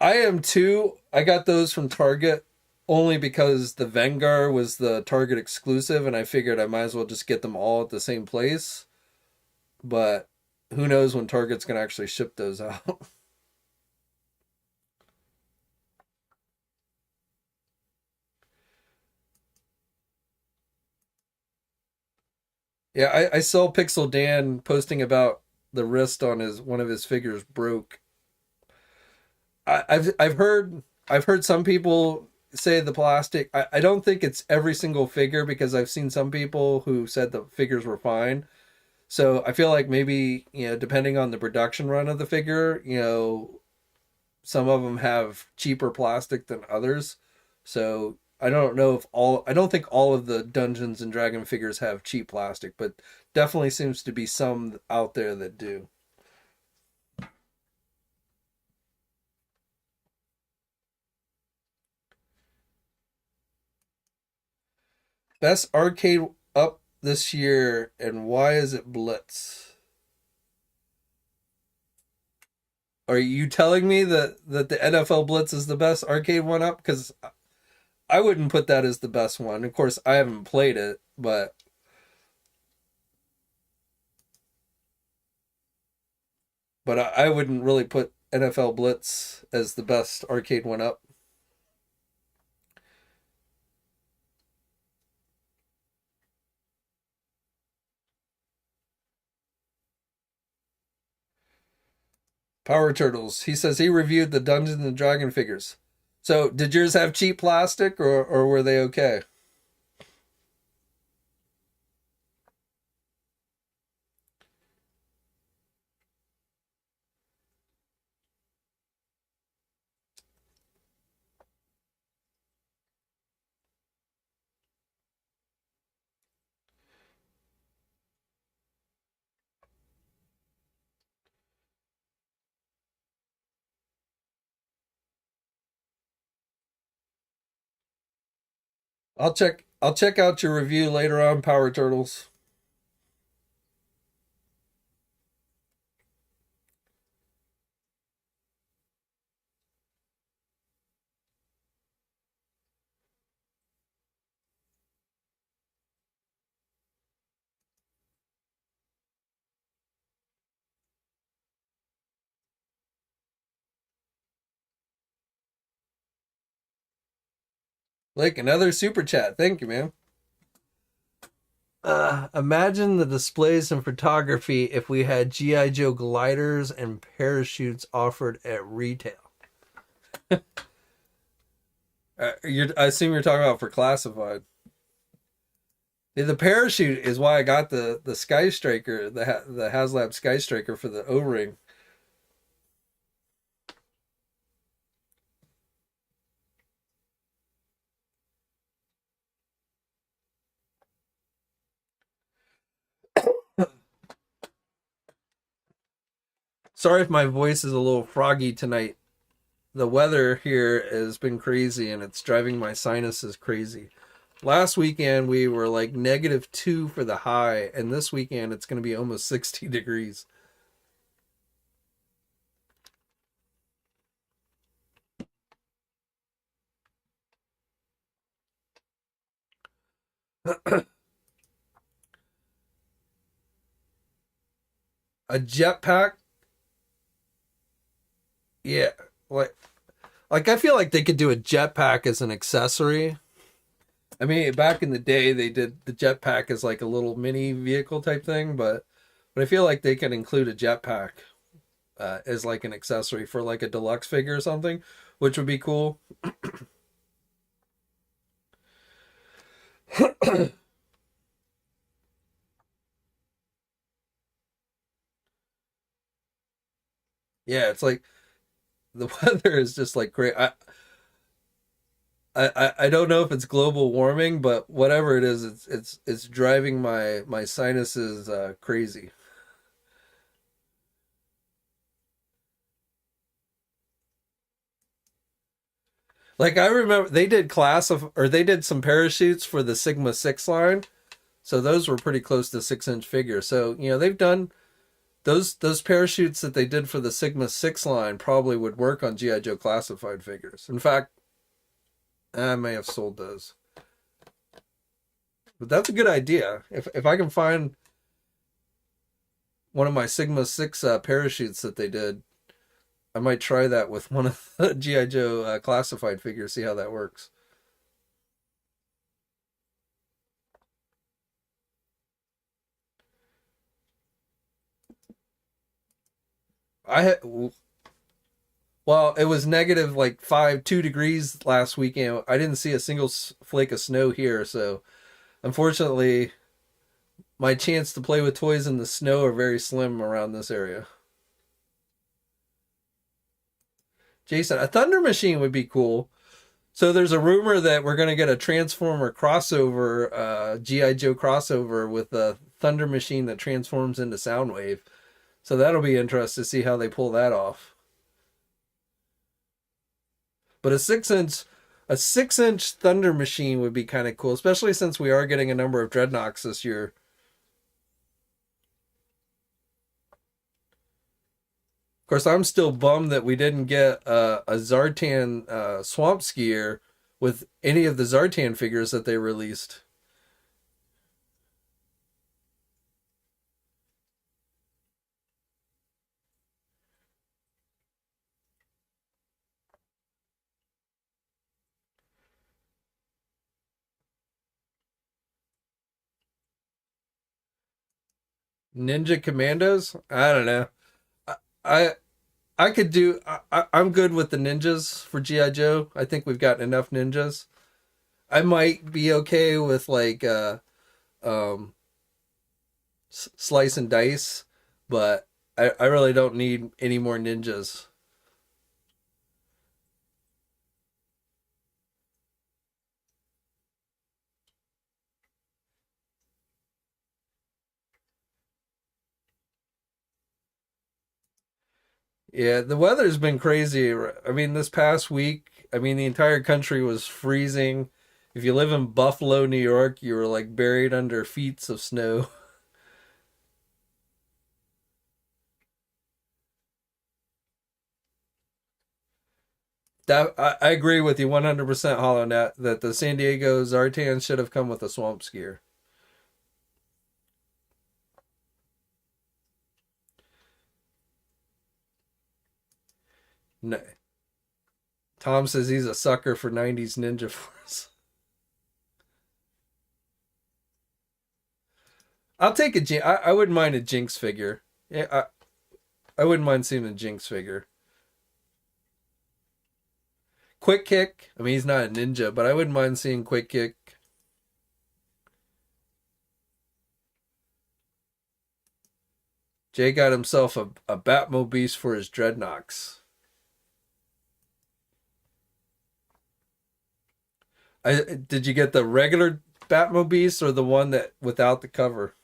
I am too. I got those from Target only because the Vengar was the Target exclusive, and I figured I might as well just get them all at the same place. But who knows when Target's gonna actually ship those out? Yeah, I saw Pixel Dan posting about the wrist on his one of his figures broke. I've heard some people say the plastic. I don't think it's every single figure because I've seen some people who said the figures were fine. So I feel like maybe, depending on the production run of the figure, some of them have cheaper plastic than others. So I don't think all of the Dungeons and Dragon figures have cheap plastic, but definitely seems to be some out there that do. Best arcade up this year, and why is it Blitz? Are you telling me that the NFL Blitz is the best arcade one up? Because I wouldn't put that as the best one. Of course, I haven't played it, but I wouldn't really put NFL Blitz as the best arcade one up. Power Turtles. He says he reviewed the Dungeons and Dragon figures. So, did yours have cheap plastic, or were they okay? I'll check out your review later on, Power Turtles. Like another super chat. Thank you, man. Imagine the displays in photography if we had GI Joe gliders and parachutes offered at retail. I assume you're talking about for classified. Yeah, the parachute is why I got the Sky Striker, the HasLab Sky Striker for the O ring. Sorry if my voice is a little froggy tonight. The weather here has been crazy and it's driving my sinuses crazy. Last weekend we were like -2 for the high, and this weekend it's going to be almost 60 degrees. A jetpack? Yeah, like I feel like they could do a jetpack as an accessory. I mean, back in the day, they did the jetpack as like a little mini vehicle type thing, but I feel like they can include a jetpack. as like an accessory for like a deluxe figure or something, which would be cool. Yeah, it's like the weather is just like great. I don't know if it's global warming, but whatever it is, it's driving my sinuses crazy. Like I remember they did they did some parachutes for the Sigma 6 line. So those were pretty close to 6 inch figures. So, they've done those parachutes that they did for the Sigma 6 line probably would work on GI Joe classified figures. In fact, I may have sold those. But that's a good idea. If I can find one of my Sigma 6 parachutes that they did, I might try that with one of the GI Joe classified figures, see how that works. I had Well, it was negative like 2 degrees last weekend. I didn't see a single flake of snow here, so unfortunately, my chance to play with toys in the snow are very slim around this area. Jason, a Thunder Machine would be cool. So there's a rumor that we're going to get a Transformer crossover, GI Joe crossover with a Thunder Machine that transforms into Soundwave. So that'll be interesting to see how they pull that off. But a 6 inch Thunder Machine would be kind of cool, especially since we are getting a number of Dreadnoks this year. Of course, I'm still bummed that we didn't get a Zartan Swamp Skier with any of the Zartan figures that they released. Ninja Commandos? I don't know. I I, I could do. I'm good with the ninjas for GI Joe. I think we've got enough ninjas. I might be okay with like um, slice and dice, but I really don't need any more ninjas. Yeah, the weather's been crazy. I mean, this past week, I mean, the entire country was freezing. If you live in Buffalo, New York, you were like buried under feet of snow. That I agree with you 100%, Hollow Net, that the San Diego Zartan should have come with a swamp skier. No, Tom says he's a sucker for 90s Ninja Force. I'll take a I wouldn't mind a Jinx figure. Yeah, I wouldn't mind seeing a Jinx figure. Quick Kick. I mean, he's not a ninja, but I wouldn't mind seeing Quick Kick. Jay got himself a Batmobiles for his Dreadnoks. Did you get the regular Batmobiles or the one that without the cover?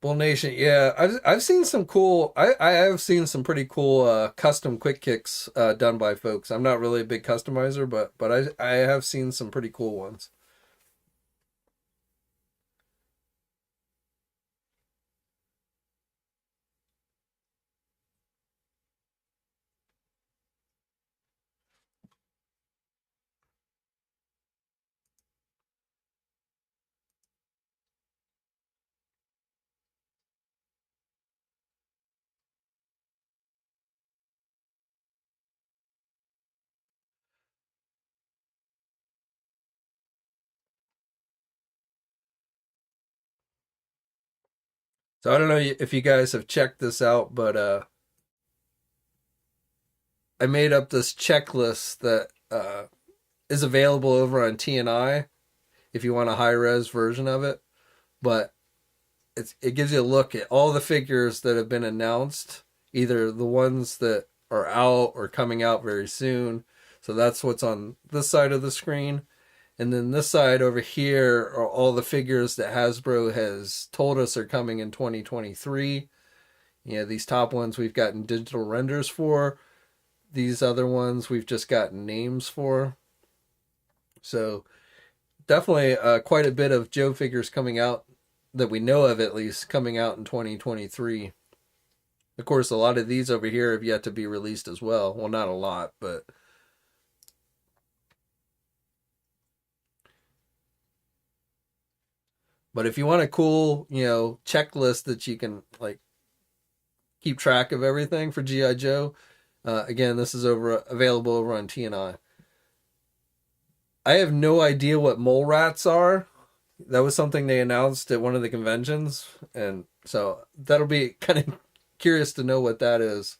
Bull Nation, yeah, I've seen some cool. I have seen some pretty cool custom quick kicks done by folks. I'm not really a big customizer, but I have seen some pretty cool ones. So I don't know if you guys have checked this out, but I made up this checklist that is available over on TNI if you want a high res version of it. But it gives you a look at all the figures that have been announced, either the ones that are out or coming out very soon. So that's what's on this side of the screen. And then this side over here are all the figures that Hasbro has told us are coming in 2023. These top ones we've gotten digital renders for. These other ones we've just gotten names for. So definitely quite a bit of Joe figures coming out that we know of, at least, coming out in 2023. Of course, a lot of these over here have yet to be released as well. Well, not a lot, but if you want a cool, checklist that you can like keep track of everything for GI Joe, again, this is available over on TNI. I have no idea what mole rats are. That was something they announced at one of the conventions, and so that'll be kind of curious to know what that is.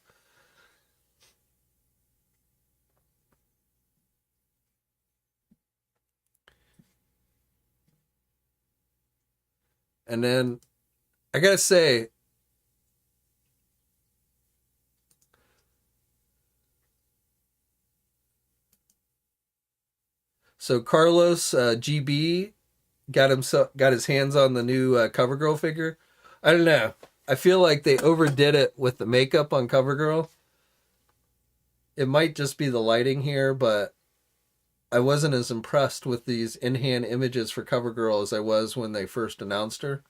And then I gotta say, so Carlos GB got his hands on the new CoverGirl figure. I don't know. I feel like they overdid it with the makeup on CoverGirl. It might just be the lighting here, but I wasn't as impressed with these in-hand images for CoverGirl as I was when they first announced her.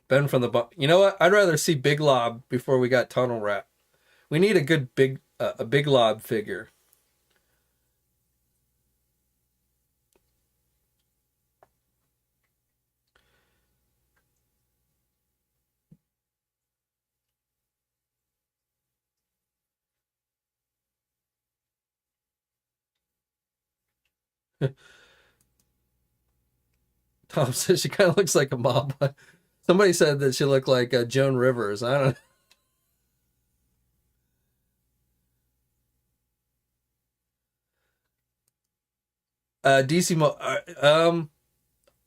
Ben from the you know what? I'd rather see Big Lob before we got Tunnel Rat. We need a good a Big Lob figure. Tom says she kind of looks like a mob. Somebody said that she looked like Joan Rivers. I don't. DC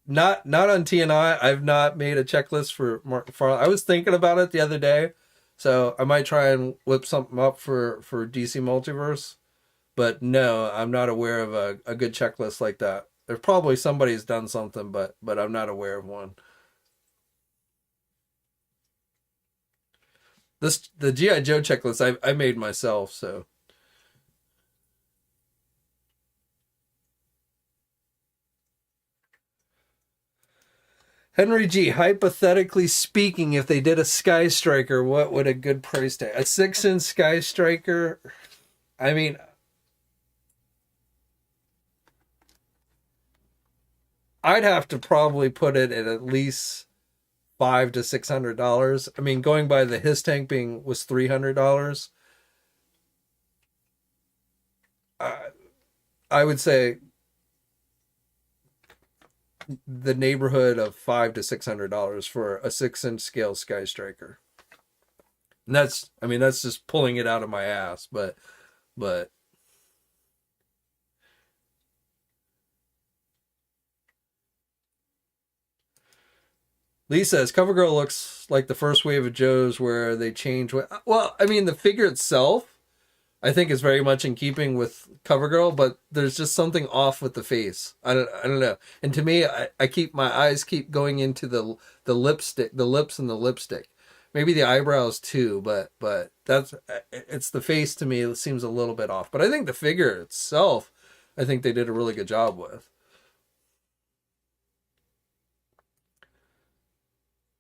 not on TNI. I've not made a checklist for Mark McFarlane. I was thinking about it the other day, so I might try and whip something up for DC Multiverse. But no, I'm not aware of a good checklist like that. There's probably somebody's done something, but I'm not aware of one. The GI Joe checklist I made myself, so. Henry G, hypothetically speaking, if they did a Sky Striker, what would a good price tag? A 6-inch Sky Striker? I mean, I'd have to probably put it at least $500 to $600. I mean, going by the his tank being was $300. I would say the neighborhood of $500 to $600 for a 6-inch scale Sky Striker. And that's just pulling it out of my ass, but Lee says CoverGirl looks like the first wave of Joes where they change. Well, I mean, the figure itself, I think, is very much in keeping with CoverGirl, but there's just something off with the face. I don't know. And to me, I keep my eyes keep going into the lipstick, the lips, and the lipstick. Maybe the eyebrows too, but it's the face to me. It seems a little bit off. But I think the figure itself, I think they did a really good job with.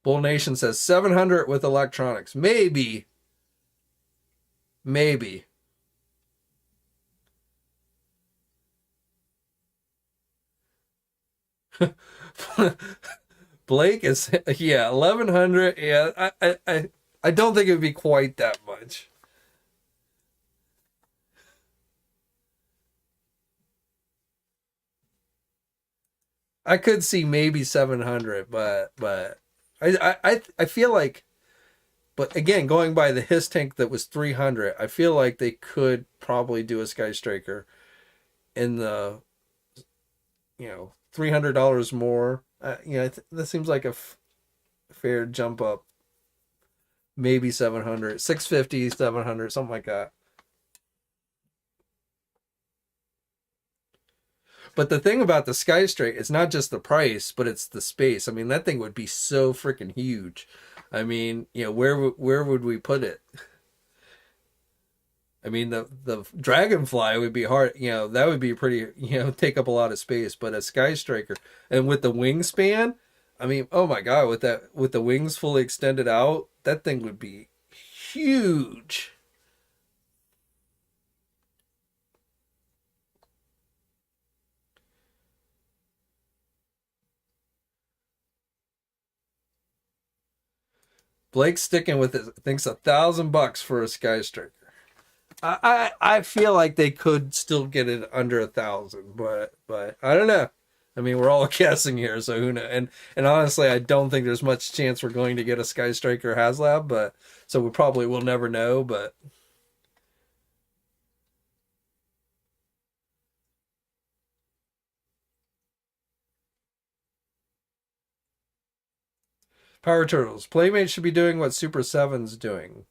Bull Nation says 700 with electronics. Maybe. Blake is 1100. Yeah, I don't think it would be quite that much. I could see maybe 700, but I feel like, but again, going by the his tank that was 300, I feel like they could probably do a Sky Striker in the, $300 more. That seems like a fair jump up. Maybe 700, 650, 700, something like that. But the thing about the Sky Striker, it's not just the price, but it's the space. I mean, that thing would be so freaking huge. I mean, where would we put it? I mean, the Dragonfly would be hard. That would be pretty. Take up a lot of space. But a Sky Striker, and with the wingspan, I mean, oh my God, with the wings fully extended out, that thing would be huge. Blake's sticking with it. Thinks $1,000 for a Sky Striker. I feel like they could still get it under 1,000, but I don't know. I mean, we're all guessing here, so who knows? And honestly, I don't think there's much chance we're going to get a Sky Striker HasLab, but so we probably will never know. But Power Turtles Playmate should be doing what Super Seven's doing.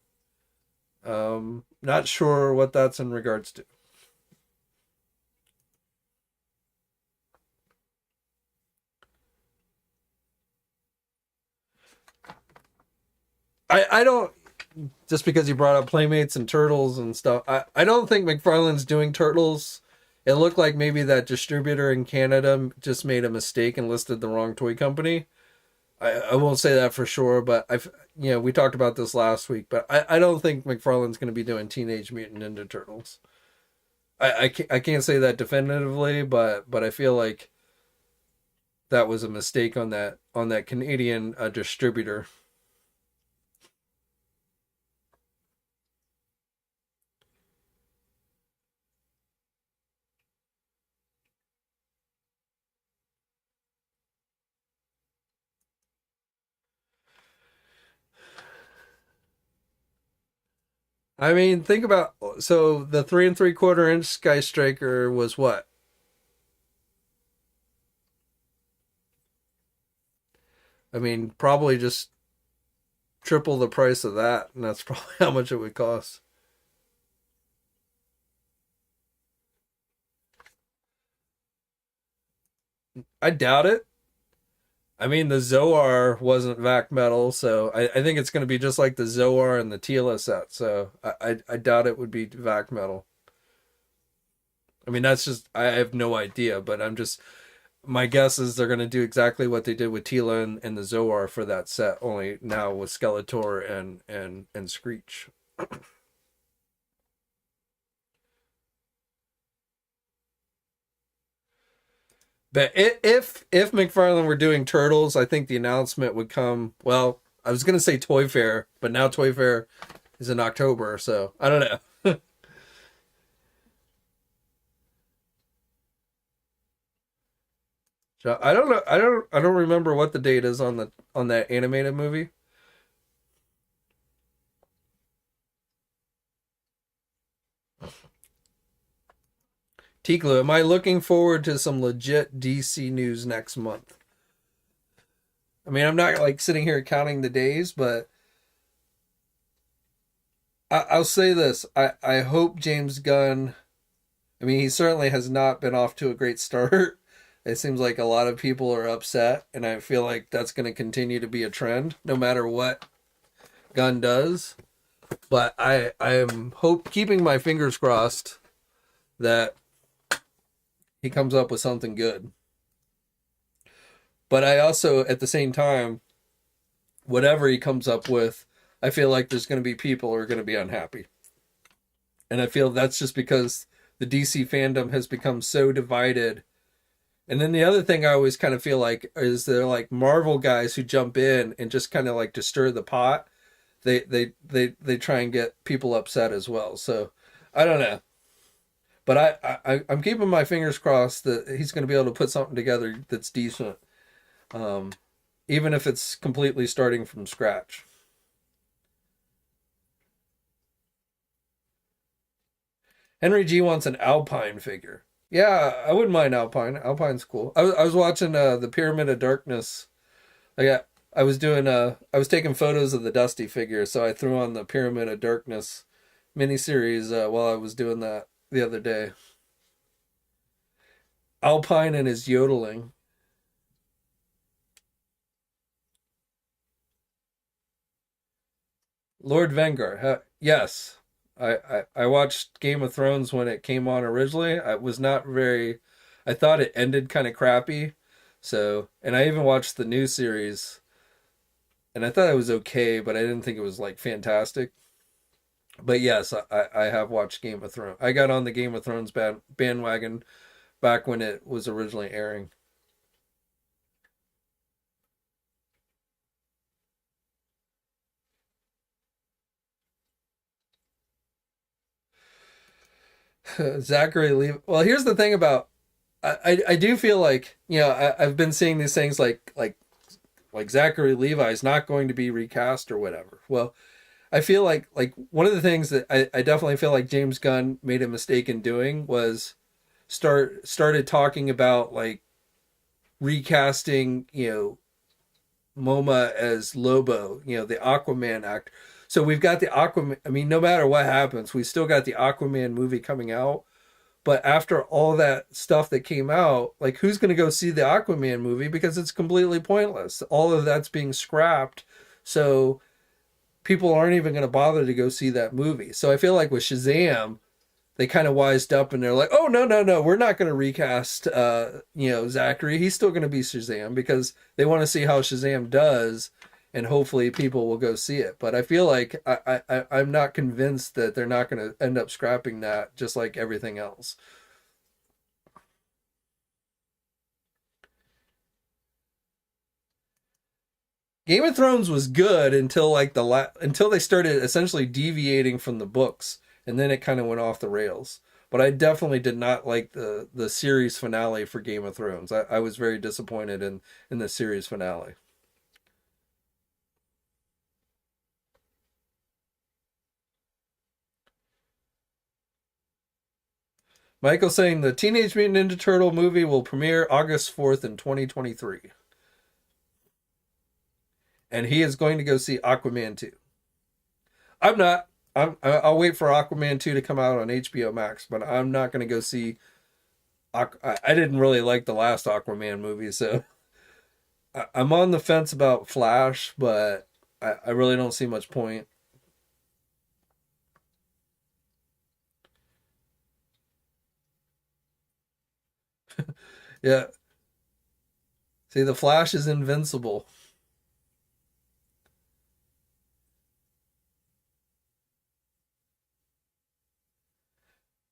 Not sure what that's in regards to. I don't, just because you brought up Playmates and Turtles and stuff. I don't think McFarlane's doing Turtles. It looked like maybe that distributor in Canada just made a mistake and listed the wrong toy company. I won't say that for sure, but we talked about this last week, but I don't think McFarlane's going to be doing Teenage Mutant Ninja Turtles. I can't say that definitively, but I feel like that was a mistake on that Canadian distributor. I mean, think about, so the 3 3/4 inch Sky Striker was what? I mean, probably just triple the price of that, and that's probably how much it would cost. I doubt it. I mean, the Zoar wasn't vac metal, so I think it's going to be just like the Zoar and the Tila set. So I doubt it would be vac metal. I mean, that's just, I have no idea, but my guess is they're going to do exactly what they did with Tila and the Zoar for that set, only now with Skeletor and Screech. But if McFarlane were doing Turtles, I think the announcement would come. Well, I was gonna say Toy Fair, but now Toy Fair is in October, so I don't know. So I don't know. I don't remember what the date is on that animated movie. Tiklu, am I looking forward to some legit DC news next month? I mean, I'm not like sitting here counting the days, but I'll say this: I hope James Gunn. I mean, he certainly has not been off to a great start. It seems like a lot of people are upset, and I feel like that's going to continue to be a trend, no matter what Gunn does. But I am keeping my fingers crossed that he comes up with something good. But I also, at the same time, whatever he comes up with, I feel like there's going to be people who are going to be unhappy. And I feel that's just because the DC fandom has become so divided. And then the other thing I always kind of feel like is they're like Marvel guys who jump in and just kind of like to stir the pot. They try and get people upset as well. So I don't know. But I'm keeping my fingers crossed that he's going to be able to put something together that's decent, um, even if it's completely starting from scratch. Henry G wants an Alpine figure. Yeah, I wouldn't mind Alpine. Alpine's cool. I was watching the Pyramid of Darkness. I was taking photos of the Dusty figure, so I threw on the Pyramid of Darkness miniseries while I was doing that the other day. Alpine and his yodeling. Lord Vengar. Yes. I watched Game of Thrones when it came on originally. I was not very I thought it ended kind of crappy. So, and I even watched the new series and I thought it was okay, but I didn't think it was like fantastic. But yes, I have watched Game of Thrones. I got on the Game of Thrones bandwagon back when it was originally airing. Zachary Levi. Well, here's the thing about I do feel like I've been seeing these things like Zachary Levi is not going to be recast or whatever. Well, I feel like one of the things that I definitely feel like James Gunn made a mistake in doing was started talking about like recasting Moma as Lobo, the Aquaman actor. So we've got the Aquaman. I mean, no matter what happens, we still got the Aquaman movie coming out. But after all that stuff that came out, like who's going to go see the Aquaman movie because it's completely pointless. All of that's being scrapped. So people aren't even going to bother to go see that movie. So I feel like with Shazam, they kind of wised up and they're like, "Oh no, no, no, we're not going to recast Zachary. He's still going to be Shazam because they want to see how Shazam does and hopefully people will go see it." But I feel like I'm not convinced that they're not going to end up scrapping that just like everything else. Game of Thrones was good until like until they started essentially deviating from the books, and then it kind of went off the rails. But I definitely did not like the series finale for Game of Thrones. I was very disappointed in the series finale. Michael saying the Teenage Mutant Ninja Turtle movie will premiere August 4th in 2023, and he is going to go see Aquaman 2. I'm not. I'll wait for Aquaman 2 to come out on HBO Max, but I'm not going to go see I didn't really like the last Aquaman movie, so I'm on the fence about Flash, but I really don't see much point. Yeah, see, the Flash is invincible.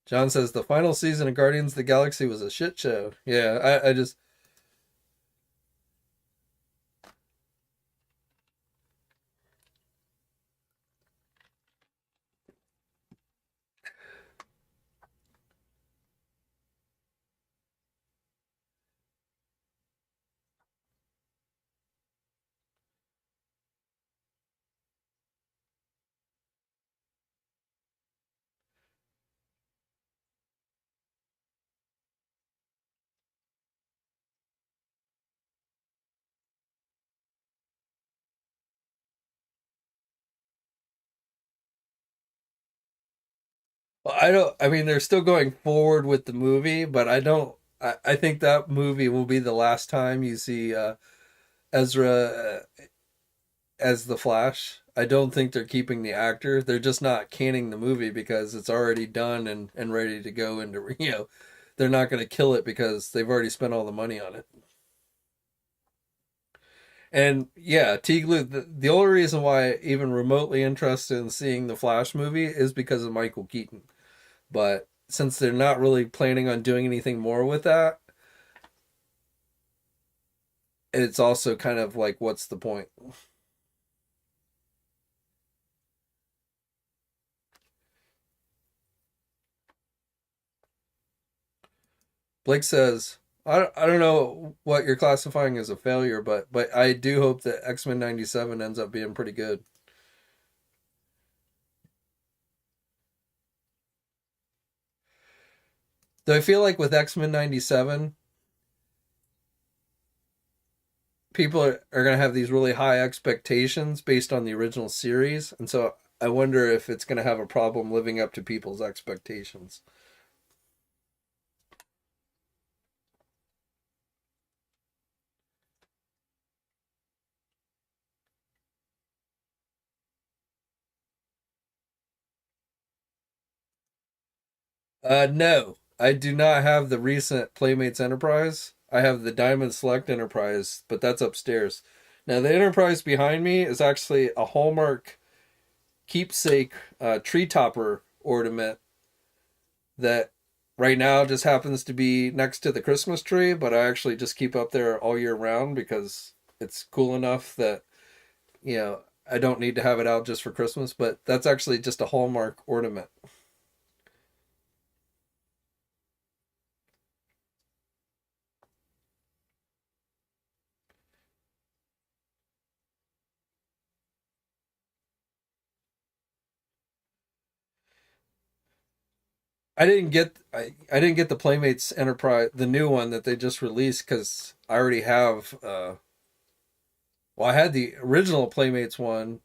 John says the final season of Guardians of the Galaxy was a shit show. Yeah, I just I don't. I mean, they're still going forward with the movie, but I don't. I think that movie will be the last time you see Ezra as the Flash. I don't think they're keeping the actor. They're just not canning the movie because it's already done and ready to go into, they're not going to kill it because they've already spent all the money on it. And yeah, Teagley, the only reason why I even remotely interested in seeing the Flash movie is because of Michael Keaton. But since they're not really planning on doing anything more with that, it's also kind of like, what's the point? Blake says, I don't know what you're classifying as a failure, but I do hope that X-Men 97 ends up being pretty good. Though I feel like with X-Men 97, people are going to have these really high expectations based on the original series. And so I wonder if it's going to have a problem living up to people's expectations. No, I do not have the recent Playmates Enterprise. I have the Diamond Select Enterprise, but that's upstairs. Now, the Enterprise behind me is actually a Hallmark keepsake tree topper ornament that right now just happens to be next to the Christmas tree, but I actually just keep up there all year round because it's cool enough that, I don't need to have it out just for Christmas, but that's actually just a Hallmark ornament. I didn't get the Playmates Enterprise, the new one that they just released, because I already have well, I had the original Playmates one,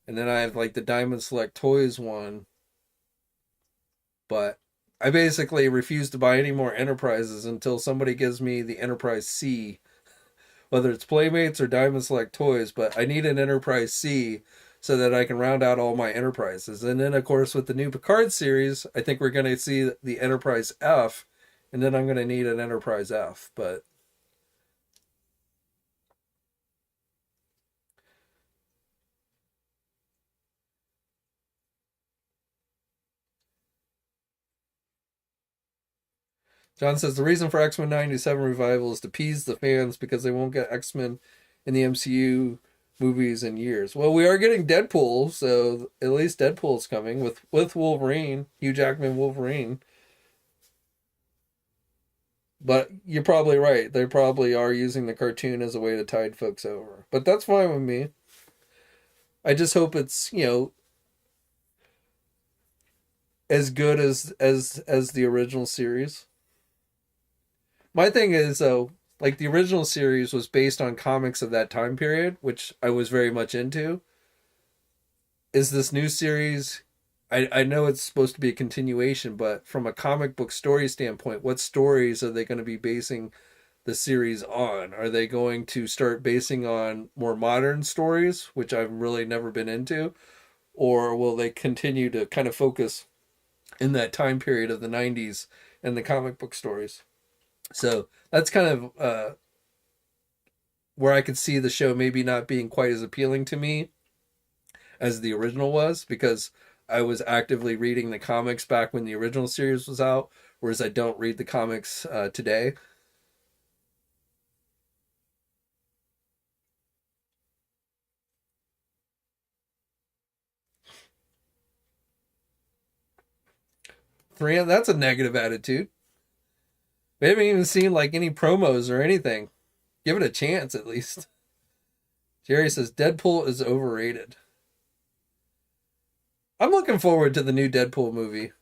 and then I have like the Diamond Select Toys one, but I basically refuse to buy any more Enterprises until somebody gives me the Enterprise C, whether it's Playmates or Diamond Select Toys, but I need an Enterprise C so that I can round out all my Enterprises. And then, of course, with the new Picard series, I think we're going to see the Enterprise F, and then I'm going to need an Enterprise F. But John says the reason for X Men 97 revival is to appease the fans because they won't get X Men in the MCU movies in years. Well, we are getting Deadpool, so at least Deadpool's coming with Wolverine, Hugh Jackman Wolverine. But you're probably right. They probably are using the cartoon as a way to tide folks over. But that's fine with me. I just hope it's, as good as the original series. My thing is though, like the original series was based on comics of that time period, which I was very much into. Is this new series, I know it's supposed to be a continuation, but from a comic book story standpoint, what stories are they going to be basing the series on? Are they going to start basing on more modern stories, which I've really never been into? Or will they continue to kind of focus in that time period of the 90s and the comic book stories? So that's kind of where I could see the show maybe not being quite as appealing to me as the original was, because I was actively reading the comics back when the original series was out, whereas I don't read the comics today. Three, that's a negative attitude. We haven't even seen like any promos or anything. Give it a chance at least. Jerry says Deadpool is overrated. I'm looking forward to the new Deadpool movie.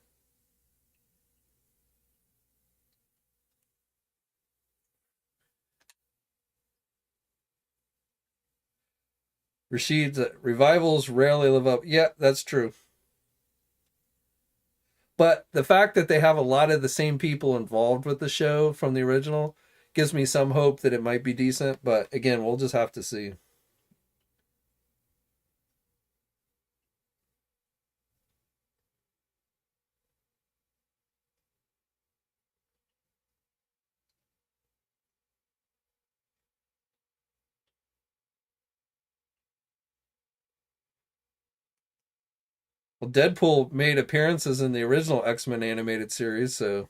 Rashid's revivals rarely live up. Yeah, that's true. But the fact that they have a lot of the same people involved with the show from the original gives me some hope that it might be decent. But again, we'll just have to see. Well, Deadpool made appearances in the original X-Men animated series, so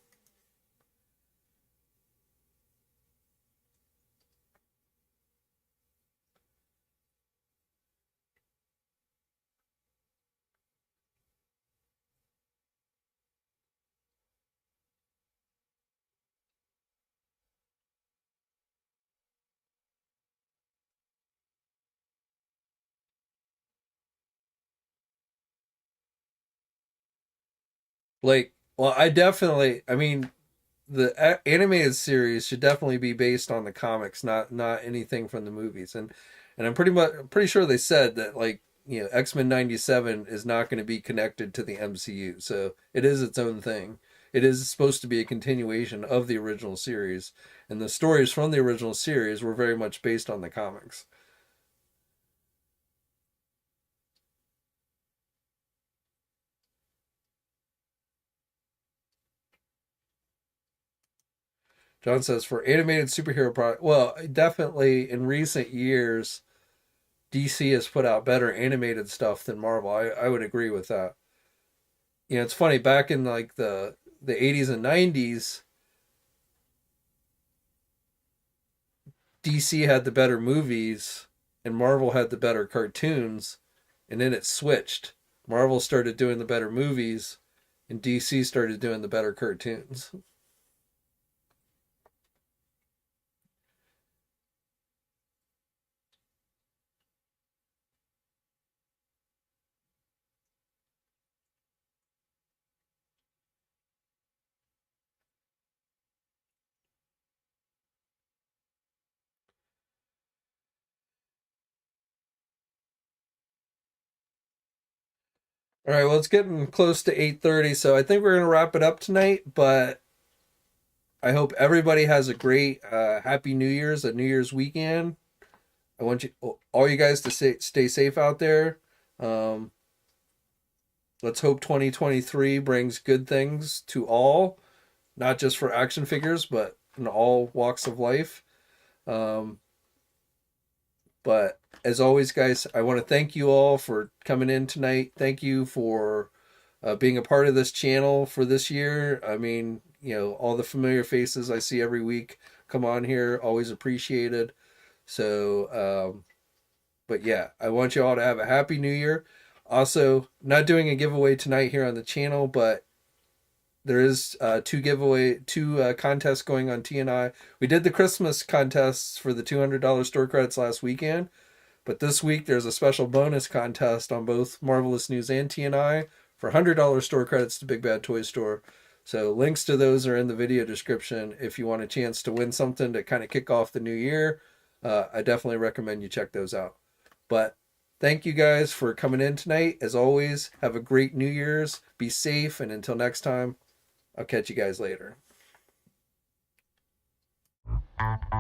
Like, well, I mean, the animated series should definitely be based on the comics, not anything from the movies. And I'm pretty sure they said that, like, X-Men 97 is not going to be connected to the MCU, so it is its own thing. It is supposed to be a continuation of the original series, and the stories from the original series were very much based on the comics. John says for animated superhero product, well, definitely in recent years, DC has put out better animated stuff than Marvel. I would agree with that. It's funny, back in like the 80s and 90s, DC had the better movies and Marvel had the better cartoons, and then it switched. Marvel started doing the better movies and DC started doing the better cartoons. All right, well, it's getting close to 8:30, so I think we're going to wrap it up tonight, but I hope everybody has a great happy New Year's, a New Year's weekend. I want all you guys to stay safe out there. Um, let's hope 2023 brings good things to all, not just for action figures, but in all walks of life. Um, but as always, guys, I want to thank you all for coming in tonight. Thank you for being a part of this channel for this year. I mean, all the familiar faces I see every week come on here, always appreciated. So, but yeah, I want you all to have a happy new year. Also, not doing a giveaway tonight here on the channel, but there is two contests going on TNI. We did the Christmas contests for the $200 store credits last weekend, but this week there's a special bonus contest on both Marvelous News and TNI for $100 store credits to Big Bad Toy Store. So links to those are in the video description if you want a chance to win something to kind of kick off the new year. I definitely recommend you check those out. But thank you guys for coming in tonight. As always, have a great New Year's. Be safe, and until next time, I'll catch you guys later.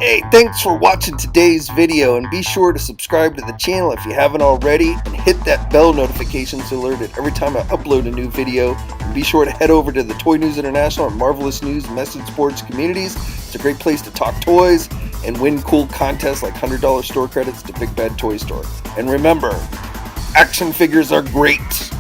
Hey, thanks for watching today's video, and be sure to subscribe to the channel if you haven't already, and hit that bell notification so alerted every time I upload a new video. And be sure to head over to the Toy News International and Marvelous News message boards communities. It's a great place to talk toys and win cool contests like $100 store credits to Big Bad Toy Store. And remember, action figures are great.